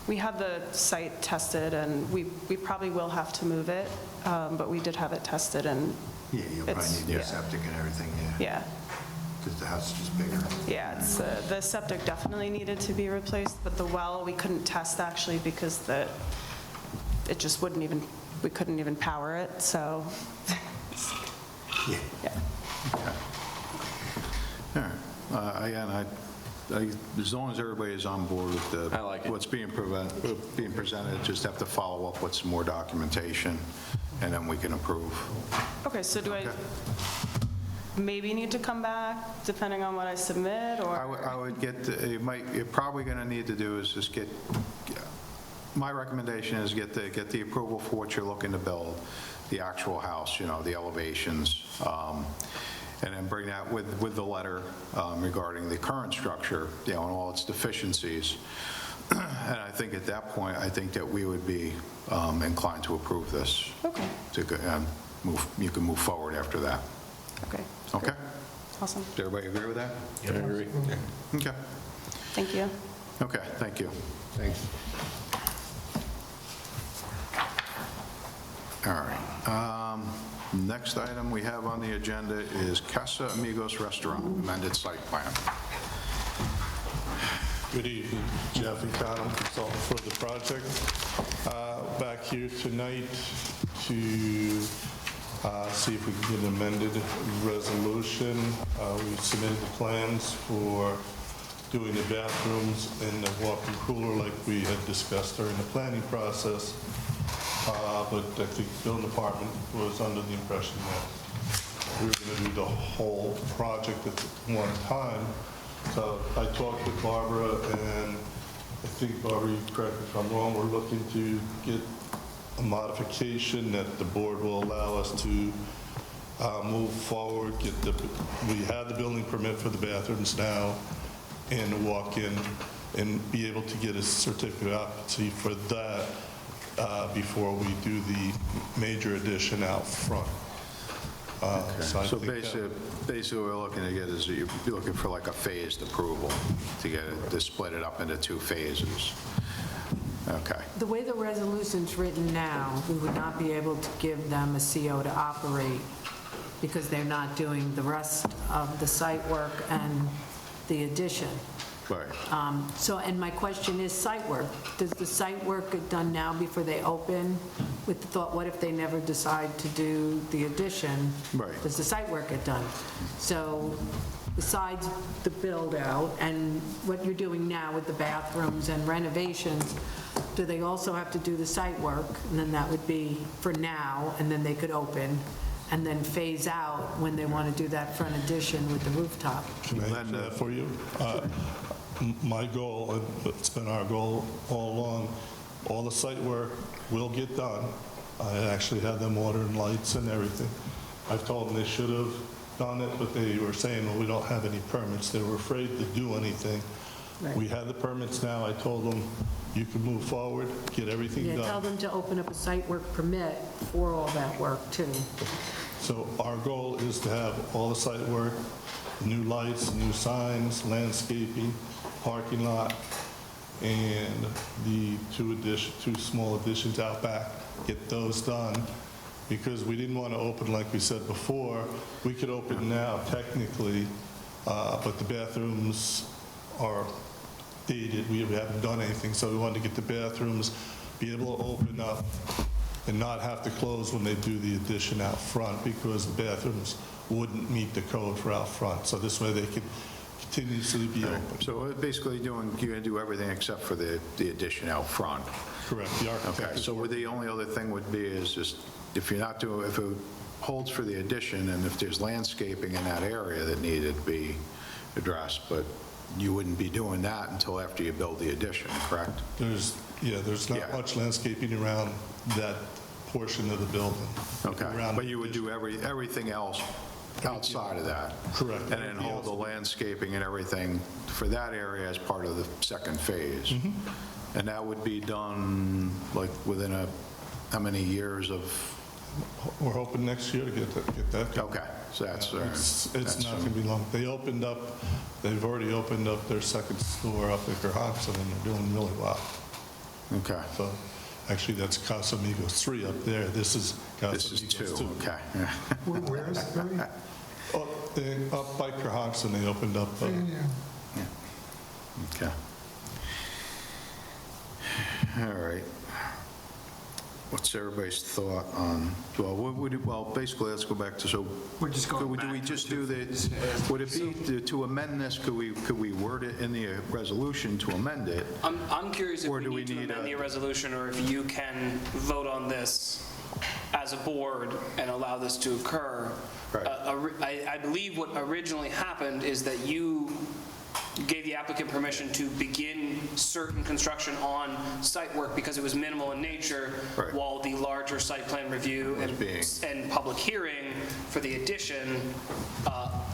We had the site tested, and we probably will have to move it, but we did have it tested, and Yeah, you'll probably need your septic and everything, yeah. Because the house is just bigger. Yeah, it's, the septic definitely needed to be replaced, but the well, we couldn't test actually because it just wouldn't even, we couldn't even power it, so. Yeah. All right. Again, as long as everybody is on board with what's being presented, just have to follow up with some more documentation, and then we can approve. Okay, so do I maybe need to come back depending on what I submit, or? I would get, you're probably going to need to do is just get, my recommendation is get the approval for what you're looking to build, the actual house, the elevations, and then bring that with the letter regarding the current structure, and all its deficiencies. And I think at that point, I think that we would be inclined to approve this. Okay. You can move forward after that. Okay. Okay? Awesome. Does everybody agree with that? I agree. Okay. Thank you. Okay, thank you. Thanks. All right. Next item we have on the agenda is Casa Amigos Restaurant, amended site plan. Good evening, Jeff Econo, consultant for the project. Back here tonight to see if we can get an amended resolution. We submitted the plans for doing the bathrooms and the walk-in cooler like we had discussed during the planning process. But I think the building department was under the impression that we were going to do the whole project at one time. So I talked with Barbara, and I think, Barbara, you correct me if I'm wrong, we're looking to get a modification that the board will allow us to move forward, we have the building permit for the bathrooms now and the walk-in, and be able to get a certificate of occupancy for that before we do the major addition out front. So I So think that- basically, what we're looking to get is, you're looking for like a phased approval to get it, to split it up into 2 phases. Okay. The way the resolution's written now, we would not be able to give them a CO to operate because they're not doing the rest of the site work and the addition. Right. So, and my question is site work. Does the site work get done now before they open? With the thought, what if they never decide to do the addition? Right. Does the site work get done? So besides the build out and what you're doing now with the bathrooms and renovations, do they also have to do the site work? And then that would be for now, and then they could open and then phase out when they want to do that front addition with the rooftop. Can I answer that for you? My goal, and it's been our goal all along, all the site work will get done. I actually had them ordering lights and everything. I've told them they should have done it, but they were saying, well, we don't have any permits. They were afraid to do anything. Right. We have the permits now. I told them, you can move forward, get everything Yeah, done. tell them to open up a site work permit for all that work, too. So our goal is to have all the site work, new lights, new signs, landscaping, parking lot, and the 2 small additions out back, get those done, because we didn't want to open, like we said before. We could open now technically, but the bathrooms are dated. We haven't done anything, so we wanted to get the bathrooms, be able to open up and not have to close when they do the addition out front, because the bathrooms wouldn't meet the code for out front. So this way they could continuously be open. So we're basically you're going to do everything except for the addition out front. Correct. The architect. Okay, so the only other thing would be is just, if you're not doing, if it holds for the addition, and if there's landscaping in that area that needed to be addressed, but you wouldn't be doing that until after you build the addition, correct? There's not much landscaping around that portion of the building. Okay, but you would do everything else outside of that? Correct. And then hold the landscaping and everything for that area as part of the second phase? Mm-hmm. And that would be done like within how many years of? We're hoping next year to get that. Okay, so that's. It's not going to be long. They've already opened up their second store up at Gerhardsen, and they're doing really well. Okay. So actually, that's Casamigos 3 up there. This is Casamigos 2. Okay. Where is 3? Up by Gerhardsen, they opened up. Okay. All right. What's everybody's thought on, well, basically, let's go back to, so. We're just going Do we back just to do the, would it be, to amend this, could we word it in the resolution to amend it? I'm curious if Or we do we need to need amend a- the resolution, or if you can vote on this as a board and allow this to occur. Right. I believe what originally happened is that you gave the applicant permission to begin certain construction on site work because it was minimal in nature, Right. while the larger site plan review and public hearing for the addition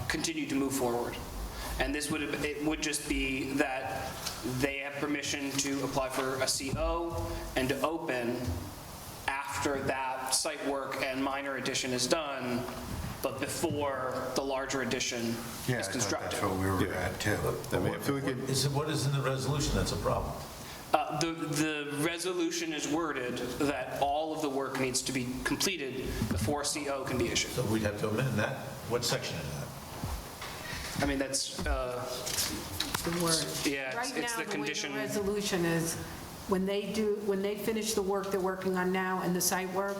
continued to move forward. And it would just be that they have permission to apply for a CO and to open after that site work and minor addition is done, but before the larger addition is constructed. That's what we were at, too. I mean, if we could, What is in the resolution that's a problem? The resolution is worded that all of the work needs to be completed before a CO can be issued. So we'd have to amend that. What section is that? I mean, that's, The word. yeah, Right it's now, the condition. way the resolution is, when they finish the work they're working on now and the site work,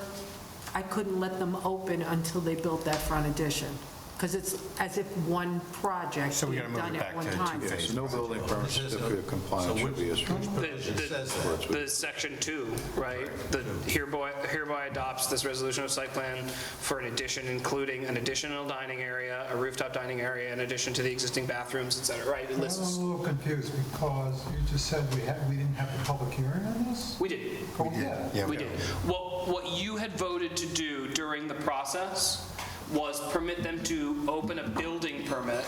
I couldn't let them open until they built that front addition, because it's as if one project So we being gotta move done it at back one to time. yeah, so no building permit certificate of compliance should be issued. The section 2, right? The hereby adopts this resolution of site plan for an addition, including an additional dining area, a rooftop dining area, in addition to the existing bathrooms, et cetera, right? It I'm a lists. little confused because you just said we didn't have a public hearing on this? We did. Oh, yeah. We did. What you had voted to do during the process was permit them to open a building permit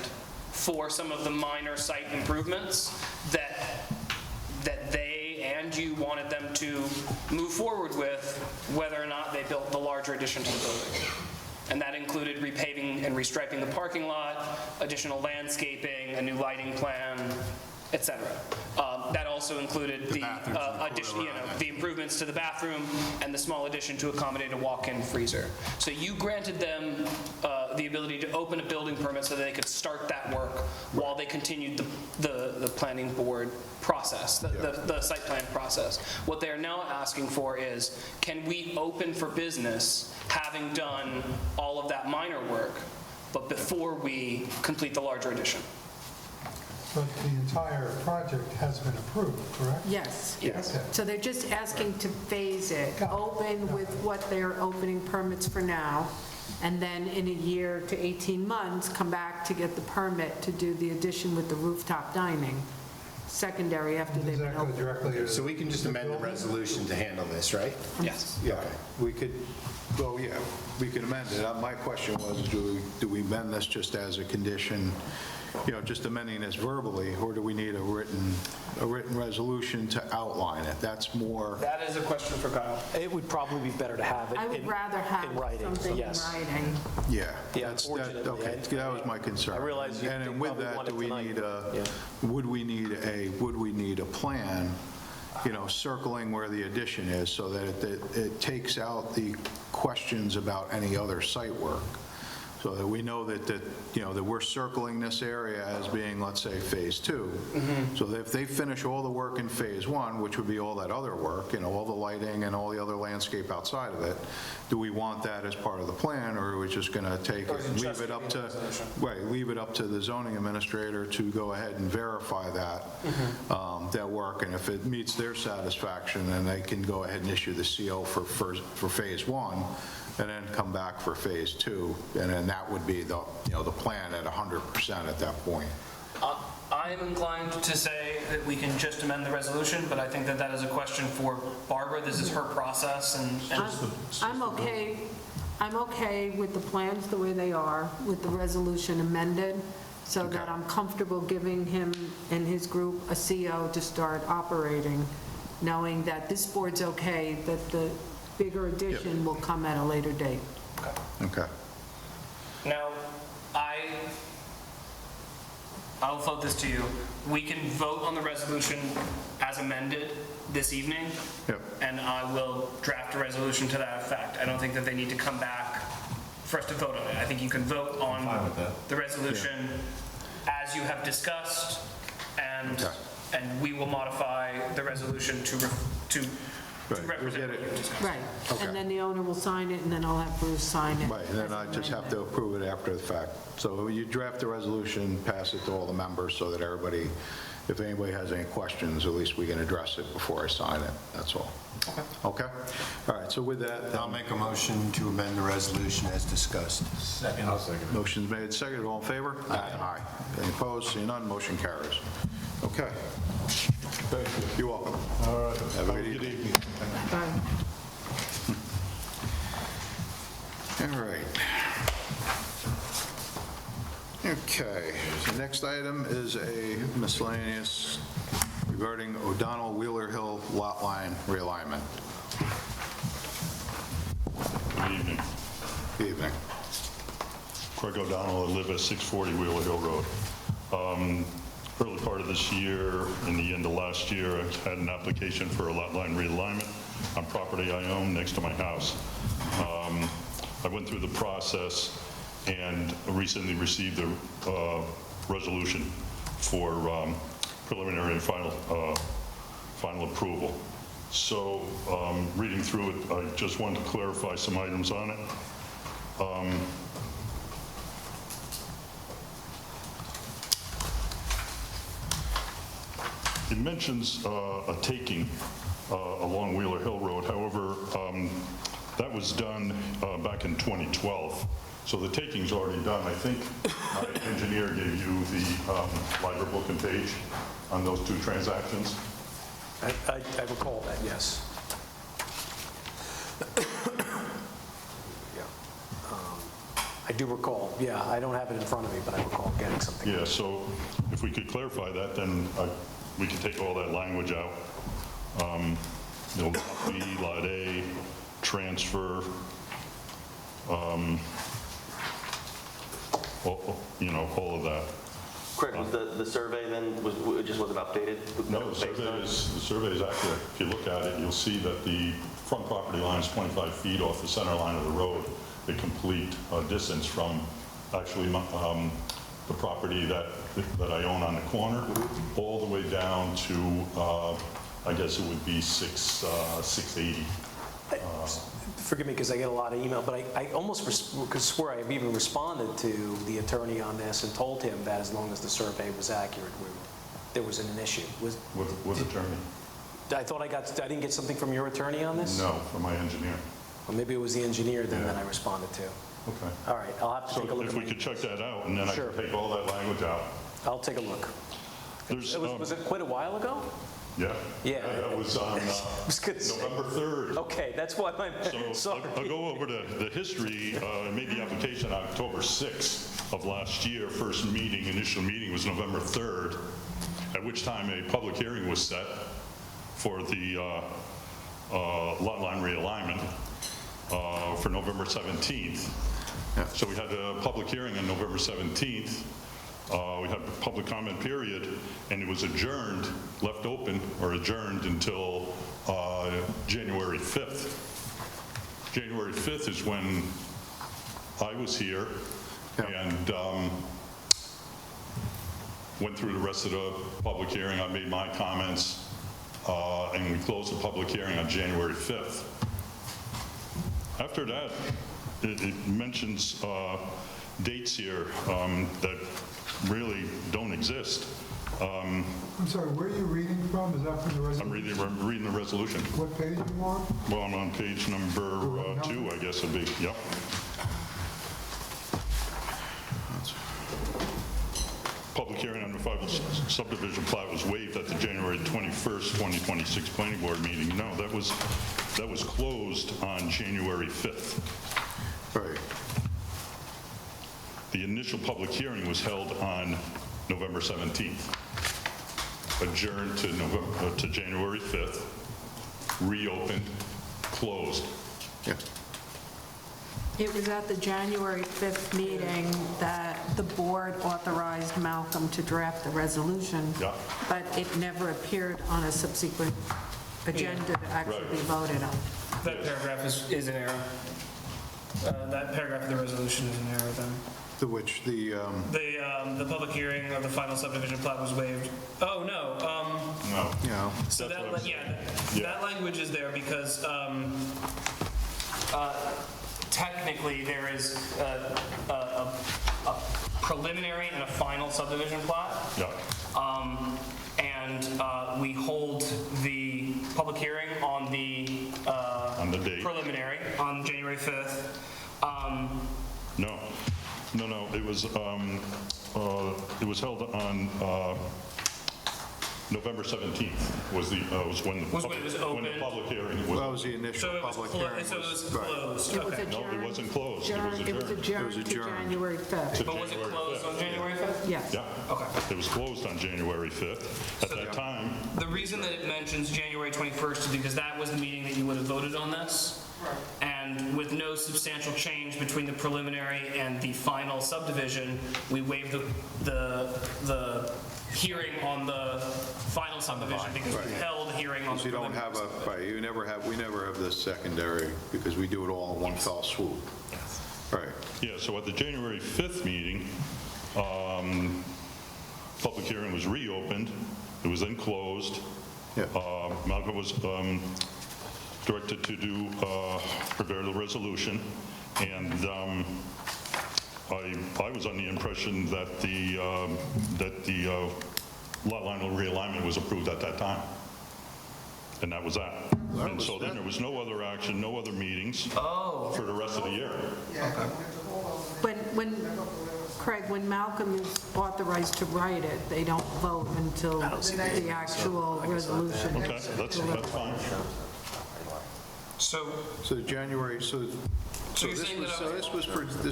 for some of the minor site improvements that they and you wanted them to move forward with, whether or not they built the larger addition to the building. And that included repaving and restriping the parking lot, additional landscaping, a new lighting plan, et cetera. That also included the addition, the improvements to the bathroom and the small addition to accommodate a walk-in freezer. So you granted them the ability to open a building permit so that they could start that work while they continued the planning board process, the site plan process. What they are now asking for is, can we open for business having done all of that minor work, but before we complete the larger addition? But the entire project has been approved, correct? Yes. Yes. Okay. So they're just asking to phase it, open with what they're opening permits for now, and then in a year to 18 months, come back to get the permit to do the addition with the rooftop dining, secondary after they've been opened. So we can just amend the resolution to handle this, right? Yes. Yeah, we could, well, yeah, we could amend it. My question was, do we amend this just as a condition, just amending this verbally, or do we need a written resolution to outline it? That's more. That is a question for Kyle. It would probably be better to have it I would rather have in writing. something in Yes. writing. Yeah. Unfortunately, Okay, that was my concern. I realize you And then probably with that, want do it we tonight. need would we need a plan, circling where the addition is so that it takes out the questions about any other site work? So that we know that we're circling this area as being, let's say, phase 2. So that if they finish all the work in phase 1, which would be all that other work, all the lighting and all the other landscape outside of it, do we want that as part of the plan, or are we just going to take it and leave it up to the zoning administrator to go ahead and verify that that work, and if it meets their satisfaction, then they can go ahead and issue the CO for phase 1. And then come back for phase 2, and then that would be the plan at 100% at that point. I'm inclined to say that we can just amend the resolution, but I think that that is a question for Barbara. This is her process, and I'm okay with the plans the way they are, with the resolution amended, so that I'm comfortable giving him and his group a CO to start operating, knowing that this board's okay, that the bigger addition will come at a later date. Okay. Now, I'll float this to you. We can vote on the resolution as amended this evening, and I will draft a resolution to that effect. I don't think that they need to come back for us to vote on it. I think you can vote on the resolution as you have discussed, and we will modify the resolution to represent what you've discussed. Right, and then the owner will sign it, and then I'll have Bruce sign it. Right, and then I just have to approve it after the fact. So you draft the resolution, pass it to all the members so that everybody, if anybody has any questions, at least we can address it before I sign it, that's all. Okay? All right, so with that. I'll make a motion to amend the resolution as discussed. Second. I'll second. Motion's made, seconded, all in favor? Aye. Any opposed? Seeing none, motion carries. Okay. Thank you. You're welcome. All right. Have a good evening. Bye. All right. Okay, the next item is a miscellaneous regarding O'Donnell Wheeler Hill lot line realignment. Good evening. Good evening. Craig O'Donnell, I live at 640 Wheeler Hill Road. Early part of this year, in the end of last year, I had an application for a lot line realignment on property I own next to my house. I went through the process and recently received a resolution for preliminary and final approval. So reading through it, I just wanted to clarify some items on it. It mentions a taking along Wheeler Hill Road. However, that was done back in 2012. So the taking's already done. I think my engineer gave you the library book and page on those two transactions. I recall that, yes. I do recall, yeah. I don't have it in front of me, but I recall getting something. Yeah, so if we could clarify that, then we could take all that language out. Lot B, Lot A, transfer. all of that. Craig, was the survey then, it just wasn't updated? No, the survey is accurate. If you look at it, you'll see that the front property line is 25 feet off the center line of the road, a complete distance from actually the property that I own on the corner, all the way down to, I guess it would be 680. Forgive me, because I get a lot of email, but I almost could swear I've even responded to the attorney on this and told him that as long as the survey was accurate, there wasn't an issue. What attorney? I thought I didn't get something from your attorney on this? No, from my engineer. Well, maybe it was the engineer then that I responded to. Okay. All right, I'll have to take a look. So if we could check that out, and then I can take all that language out. I'll take a look. Was it quite a while ago? Yeah. Yeah. That was on November 3rd. Okay, that's what I'm, sorry. I'll go over the history. I made the application October 6th of last year. First initial meeting was November 3rd, at which time a public hearing was set for the lot line realignment for November 17th. So we had a public hearing on November 17th. We had a public comment period, and it was adjourned, left open, or adjourned until January 5th. January 5th is when I was here and went through the rest of the public hearing. I made my comments, and we closed the public hearing on January 5th. After that, it mentions dates here that really don't exist. I'm sorry, where are you reading from? Is that from the resolution? I'm reading the resolution. What page are you on? Well, I'm on page number 2, I guess it'd be. Yep. Public hearing on the final subdivision plat was waived at the January 21st, 2026 planning board meeting. No, that was closed on January 5th. Right. The initial public hearing was held on November 17th, adjourned to January 5th, reopened, closed. Yeah. It was at the January 5th meeting that the board authorized Malcolm to draft the resolution, but it never appeared on a subsequent agenda to actually be voted on. That paragraph is in error. That paragraph of the resolution is in error then. The which, the public hearing of the final subdivision plat was waived. Oh, no. No. Yeah. So that language is there because technically there is a preliminary and a final subdivision plat. Yeah. And we hold the public hearing on the date. Preliminary on January 5th. No. It was held on November 17th was when the public hearing was. That was the initial public hearing. So it was closed. Okay. No, it wasn't closed. It was It was adjourned to January 5th. But was it closed on January 5th? Yes. Yeah. Okay. It was closed on January 5th. At that time. The reason that it mentions January 21st is because that was the meeting that you would have voted on this. And with no substantial change between the preliminary and the final subdivision, we waived the hearing on the final subdivision because we held hearing on the You don't have we never have this secondary because we do it all in one fell swoop. Right. Yeah, so at the January 5th meeting, public hearing was reopened. It was then closed. Malcolm was directed to prepare the resolution, and I was on the impression that the lot line realignment was approved at that time, and that was that. And so then there was no other action, no other meetings for the rest of the year. When Malcolm is authorized to write it, they don't vote until the actual resolution. Okay, that's fine. So January So this was for the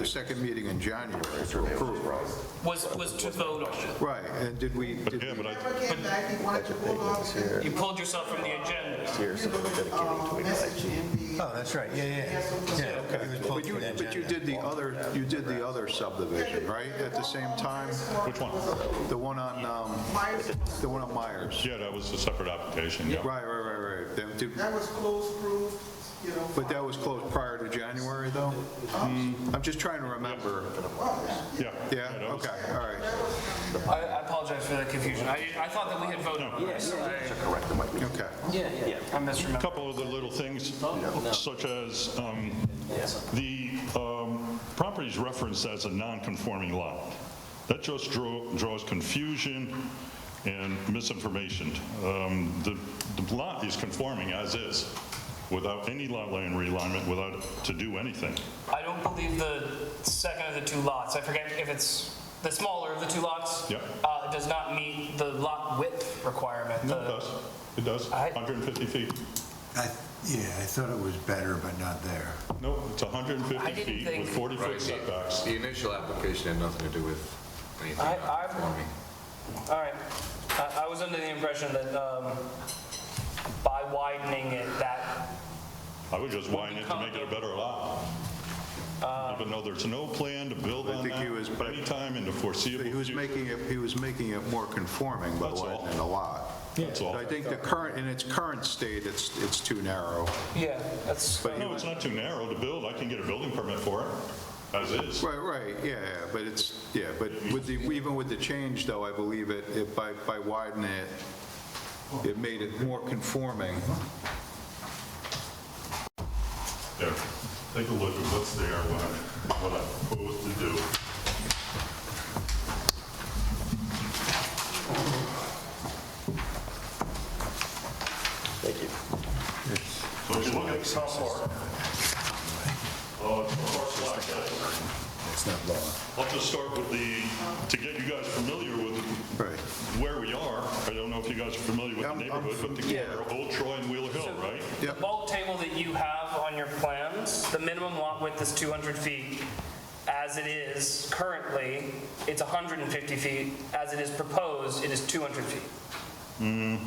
second meeting in January to approve. Was to vote on it. Right, and did we? Never came back, he wanted to pull off. You pulled yourself from the agenda. Oh, that's right, yeah. But you did the other subdivision, right, at the same time? Which one? The one on Myers. Yeah, that was a separate application, yeah. Right. That was closed, approved, you know. But that was closed prior to January, though? I'm just trying to remember. Yeah. Yeah, okay, all right. I apologize for the confusion. I thought that we had voted on this. Okay. Yeah. I misremembered. A couple of the little things, such as the property is referenced as a non-conforming lot. That just draws confusion and misinformation. The lot is conforming as is, without any lot line realignment, without to do anything. I don't believe the second of the two lots, I forget if it's the smaller of the two lots, does not meet the lot width requirement. No, it does. It does, 150 feet. I thought it was better, but not there. No, it's 150 feet with 40-foot setbacks. The initial application had nothing to do with anything non-conforming. All right. I was under the impression that by widening it, that... I would just widen it to make it a better lot. Even though there's no plan to build on that anytime in the foreseeable future. He was making it more conforming by widening the lot. That's all. So I think in its current state, it's too narrow. Yeah, that's... No, it's not too narrow to build. I can get a building permit for it, as is. Right, yeah, but even with the change, though, I believe by widening it made it more conforming. Yeah, take a look at what's there, what I propose to do. Thank you. So if you look at the top part, It's not law. I'll just start with to get you guys familiar with where we are. I don't know if you guys are familiar with the neighborhood, but together, Old Troy and Wheeler Hill, right? The bulk table that you have on your plans, the minimum lot width is 200 feet. As it is currently, it's 150 feet. As it is proposed, it is 200 feet. I'm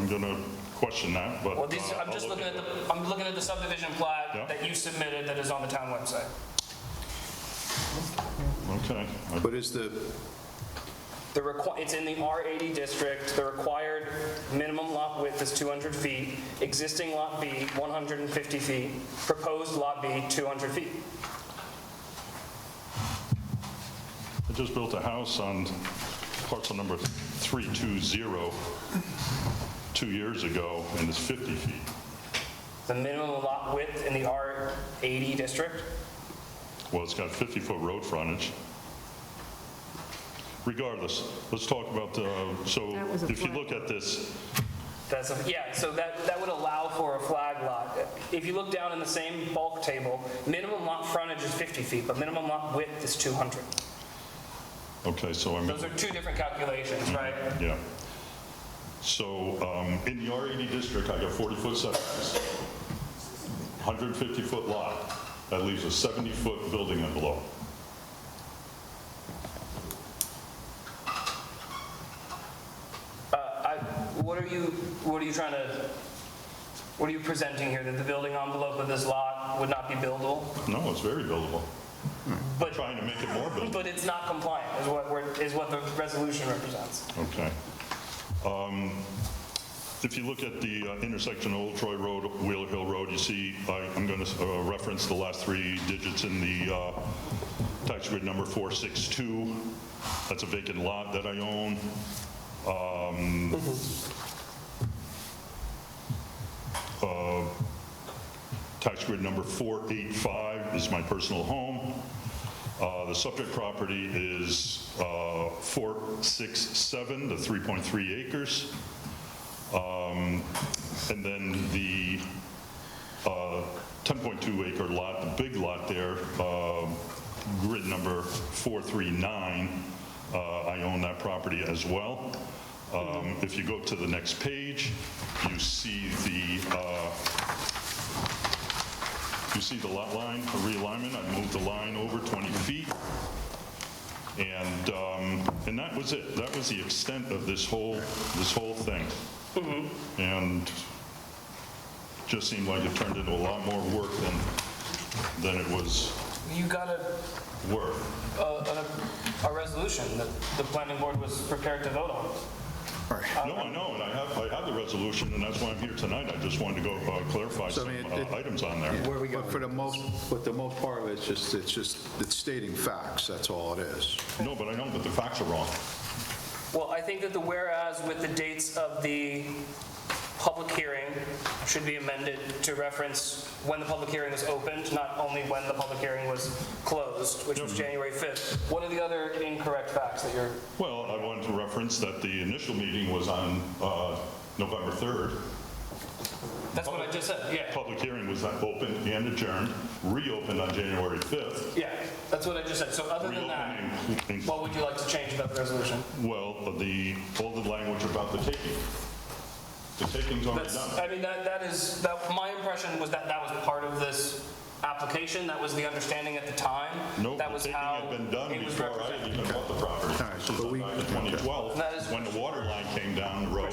going to question that, but Well, I'm just looking at the subdivision plat that you submitted that is on the town website. Okay. But is It's in the R80 district. The required minimum lot width is 200 feet. Existing lot B, 150 feet. Proposed lot B, 200 feet. I just built a house on parcel number 320 2 years ago, and it's 50 feet. The minimum lot width in the R80 district? Well, it's got 50-foot road frontage. Regardless, let's talk about so if you look at this. So that would allow for a flag lot. If you look down in the same bulk table, minimum lot frontage is 50 feet, but minimum lot width is 200. Okay, so Those are two different calculations, right? Yeah. So in the R80 district, I got 40-foot setbacks, 150-foot lot. That leaves a 70-foot building envelope. What are you presenting here, that the building envelope of this lot would not be buildable? No, it's very buildable. But trying to make it more buildable. But it's not compliant, is what the resolution represents. Okay. If you look at the intersection of Old Troy Road, Wheeler Hill Road, you see I'm going to reference the last 3 digits in the tax grid number 462. That's a vacant lot that I own. Tax grid number 485 is my personal home. The subject property is 467 to 3.3 acres. And then the 10.2 acre lot, the big lot there, grid number 439, I own that property as well. If you go to the next page, you see the you see the lot line realignment, I moved the line over 20 feet. And that was it. That was the extent of this whole thing. And just seemed like it turned into a lot more work than it was You got worth. a resolution that the planning board was prepared to vote on. No, I know, and I have the resolution, and that's why I'm here tonight. I just wanted to go clarify some items on there. But for the most part of it, it's stating facts, that's all it is. No, but I know that the facts are wrong. Well, I think that the whereas with the dates of the public hearing should be amended to reference when the public hearing was opened, not only when the public hearing was closed, which was January 5th. What are the other incorrect facts that you're... Well, I wanted to reference that the initial meeting was on November 3rd. That's what I just said, yeah. Public hearing was opened and adjourned, reopened on January 5th. Yeah, that's what I just said. So other than that, what would you like to change about the resolution? Well, all the language about the taking. The taking's already done. I mean, my impression was that was part of this application. That was the understanding at the time. No, that was the taking how had been done it was before I had even bought the property. This was back in 2012, when the water line came down the road.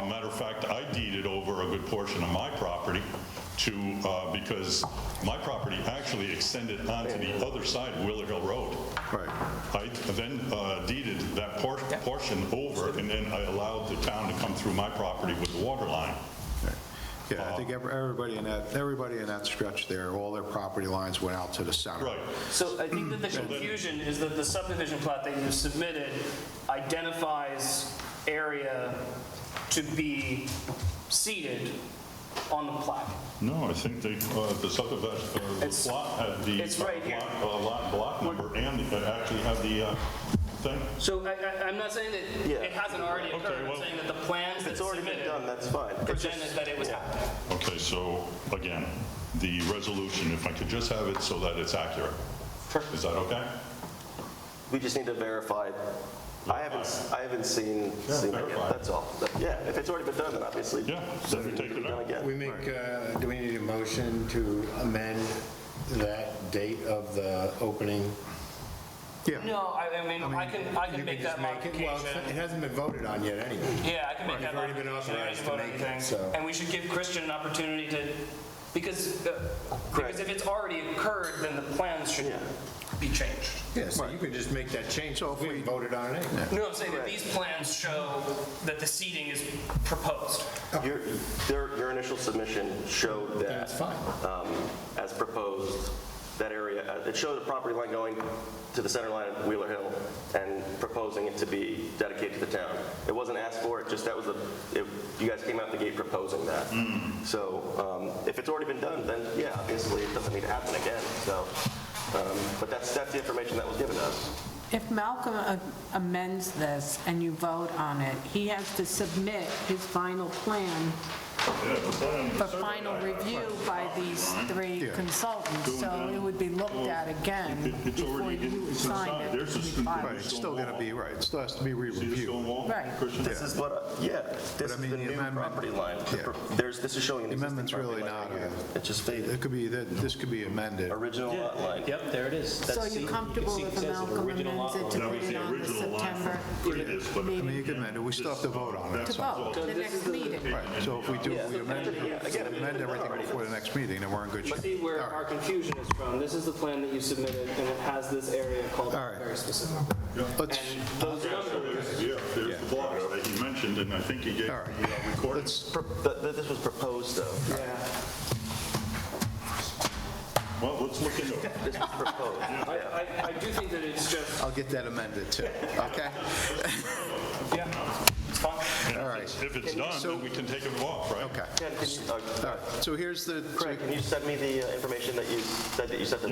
Matter of fact, I deeded over a good portion of my property because my property actually extended onto the other side of Wheeler Hill Road. Right. I then deeded that portion over, and then I allowed the town to come through my property with the water line. Yeah, I think everybody in that stretch there, all their property lines went out to the center. Right. So I think that the confusion is that the subdivision plat that you submitted identifies area to be seated on the plat. No, I think the subdivision, the plot had the lot block number, and it actually had the thing. So I'm not saying that it hasn't already occurred. I'm saying that the plans that It's already been done, that's fine. presented that it was happening. Okay, so again, the resolution, if I could just have it so that it's accurate. Sure. Is that okay? We just need to verify. I haven't seen it yet, that's all. But yeah, if it's already been done, then obviously. Yeah, then we take it out. Do we need a motion to amend that date of the opening? Yeah. No, I mean, I can make that modification. Well, it hasn't been voted on yet anyway. Yeah, I can make that You've already been modification. authorized to make it, so. And we should give Christian an opportunity to, because if it's already occurred, then the plans should be changed. Yeah, so you can just make that change, so if we voted on it anyway. No, I'm saying that these plans show that the seating is proposed. Your initial submission showed that. That's fine. As proposed, that area, it showed a property line going to the center line of Wheeler Hill and proposing it to be dedicated to the town. It wasn't asked for, it just that was you guys came out the gate proposing that. So if it's already been done, then yeah, obviously it doesn't need to happen again. So, but that's the information that was given to us. If Malcolm amends this and you vote on it, he has to submit his final plan for final review by these three consultants, so it would be looked at again before you sign it. Right, it's still going to be, right, it still has to be re-reviewed. Right. This is what, this is the new property line. This is showing an existing property line here. It just faded. This could be amended. Original lot line. Yep, there it is. So you're comfortable if Malcolm amends it to put it on the September I mean, you can amend it, we still have to vote on it. to vote, the next meeting? Right, so if we do, we amend everything before the next meeting, then we're in good shape. But see where our confusion is from. This is the plan that you submitted, and it has this area called out very specifically. Let's, And those numbers, There's the blocks that he mentioned, and I think he gave the recording. This was proposed, though. yeah. Well, let's look into it. This was proposed. I do think that it's just, I'll get that amended too, okay? yeah, it's fine. All right. If it's done, then we can take it off, right? Okay. Ken, can you, All right, so here's the, Craig, can you send me the information that you said that you sent to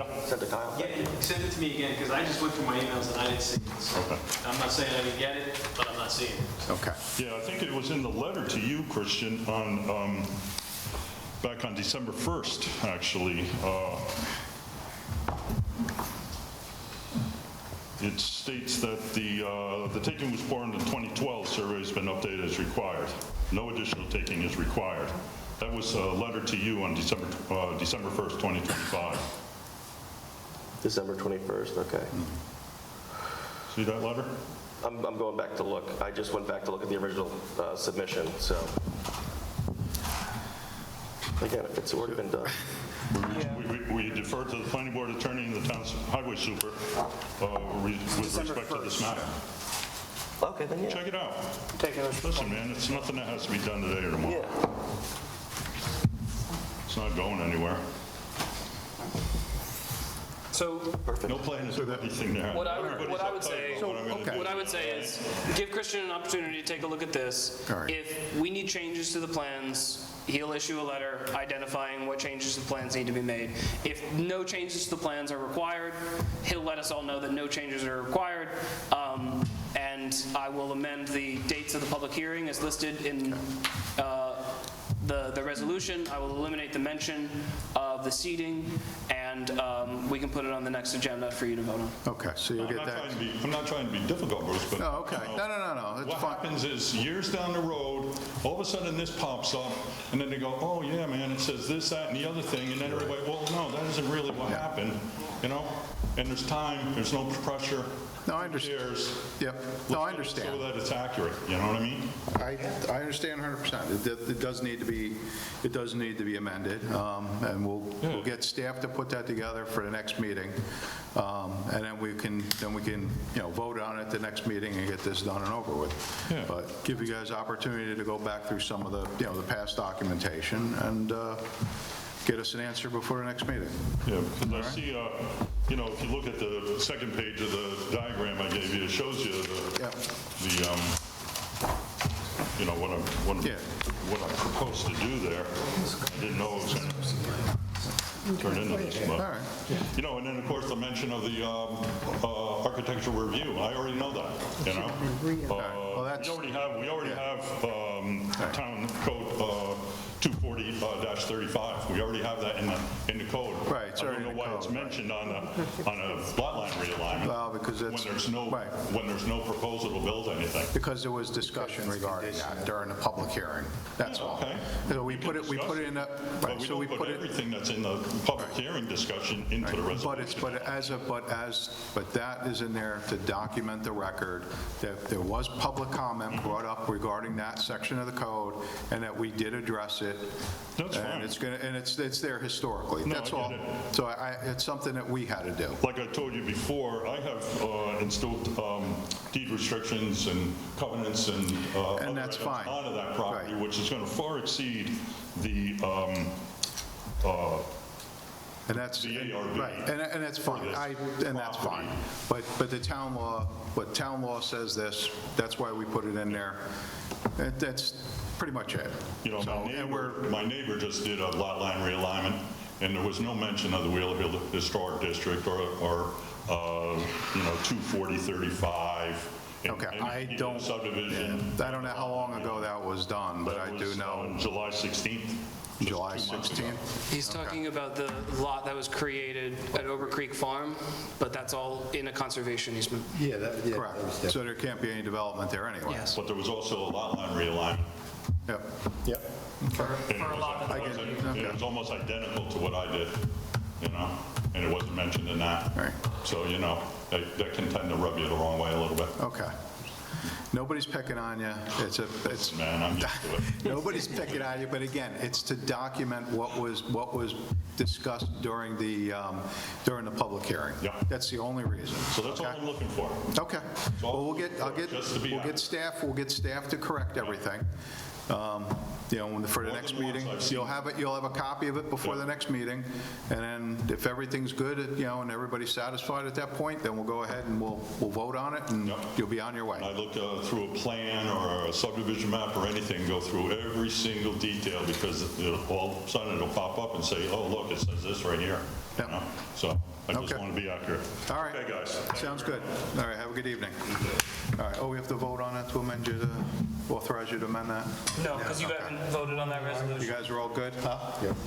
Kyle? Yeah, send it to me again, because I just went through my emails and I didn't see it. So I'm not saying I didn't get it, but I'm not seeing it. okay. Yeah, I think it was in the letter to you, Christian, on, back on December 1st, actually. It states that the taking was performed in 2012, survey has been updated as required. No additional taking is required. That was a letter to you on December 1st, 2025. December 21st, okay. See that letter? I'm going back to look. I just went back to look at the original submission, so. Again, if it's already been done. We defer to the planning board attorney and the town's highway super with respect to this matter. Okay, then yeah. Check it out. Listen, man, it's nothing that has to be done today or tomorrow. Yeah. It's not going anywhere. So No plan to do anything there. what I would say is give Christian an opportunity to take a look at this. All right. If we need changes to the plans, he'll issue a letter identifying what changes to the plans need to be made. If no changes to the plans are required, he'll let us all know that no changes are required. And I will amend the dates of the public hearing as listed in the resolution. I will eliminate the mention of the seating, and we can put it on the next agenda for you to vote on. Okay, so you'll get that. I'm not trying to be difficult, Bruce, but. Oh, okay. No, that's What fine. happens is, years down the road, all of a sudden this pops up, and then they go, oh, yeah, man, it says this, that, and the other thing, and then everybody, well, no, that isn't really what happened, you know? And there's time, there's no pressure. No, I understand. Yep. No, I understand. So that it's accurate, you know what I mean? I understand 100%. It does need to be amended, and we'll get staff to put that together for the next meeting, and then we can vote on it at the next meeting and get this done and over with. Yeah. But give you guys opportunity to go back through some of the the past documentation and get us an answer before the next meeting. Yeah, because I see, if you look at the second page of the diagram I gave you, it shows you what I'm proposed to do there. I didn't know it was going to turn into this, but, and then of course the mention of the architectural review. I already know that, we already have town code 240-35. We already have that in the code. Right, it's I already don't in know the why code, it's mentioned on a lot line realignment. Well, because when there's no proposal to build anything. Because there was discussion regarding that during the public hearing. That's all. Okay. So we put it in that. But we don't put everything that's in the public hearing discussion into the resolution. But that is in there to document the record that there was public comment brought up regarding that section of the code, and that we did address it. That's fine. It's there historically. No, That's I all. get it. So it's something that we had to do. Like I told you before, I have installed deed restrictions and covenants and other that's items fine. onto that property, which is going to far exceed the And that's the ARB. right, and that's fine. That's fine. But the town law says this. That's why we put it in there. That's pretty much it. My neighbor just did a lot line realignment, and there was no mention of the Wheeler Hill Historic District or 240-35. Okay, I don't. Subdivision. I don't know how long ago that was done, but I do know. July 16th. July 16th. He's talking about the lot that was created at Ober Creek Farm, but that's all in a conservation easement. Correct. So there can't be any development there anyway. Yes. But there was also a lot line realignment. Yep. For a lot that It was almost identical to what I did, and it wasn't mentioned in that. Right. So, that can tend to rub you the wrong way a little bit. Okay. Nobody's picking on you. Man, I'm used to it. Nobody's picking on you, but again, it's to document what was discussed during the public hearing. Yeah. That's the only reason. So that's all I'm looking for. Okay. Well, we'll get staff to correct everything. For the next meeting, you'll have a copy of it before the next meeting, and then if everything's good, and everybody's satisfied at that point, then we'll go ahead and we'll vote on it, and you'll be on your way. I look through a plan or a subdivision map or anything, go through every single detail, because all of a sudden it'll pop up and say, oh, look, it says this right here. So I just want to be accurate. All right. Okay, guys. Sounds good. All right, have a good evening. All right, we have to vote on that to amend authorize you to amend that? No, because you haven't voted on that resolution. You guys are all good? Huh?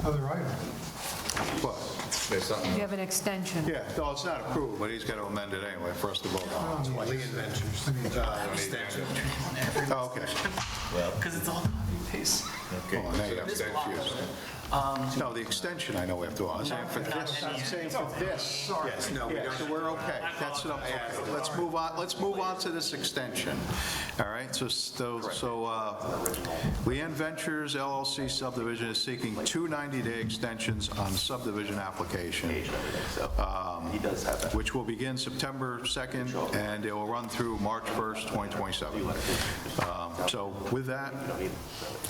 Other item. What? You have an extension. Yeah, no, it's not approved, but he's got to amend it anyway for us to vote on it. Oh, okay. Because it's all space. Oh, now you have to confuse. No, the extension I know we have to, I'm saying for this. I'm saying for this. Yes, no, we don't. So we're okay. That's what I'm, okay. Let's move on to this extension. All right, so Leanne Ventures LLC subdivision is seeking 2 90-day extensions on subdivision application, which will begin September 2nd, and it will run through March 1st, 2027. So with that,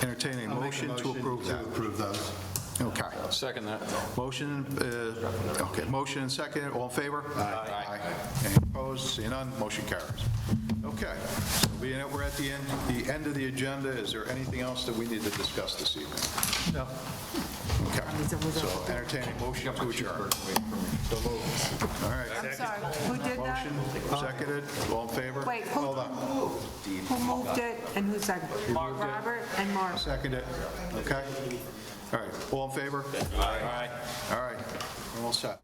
entertaining a motion to approve that. Approve those. Okay. Second that. Motion, okay, motion and second, all in favor? Aye. Any opposed? Seeing none, motion carries. Okay, so being that we're at the end of the agenda, is there anything else that we need to discuss this evening? No. Okay, so entertaining motion to adjourn. All right. I'm sorry, who did that? Motion, seconded, all in favor? Wait, Hold on. who moved it and who seconded? Robert and Mark. Seconded, okay? All right, all in favor? Aye. All right, we're all set.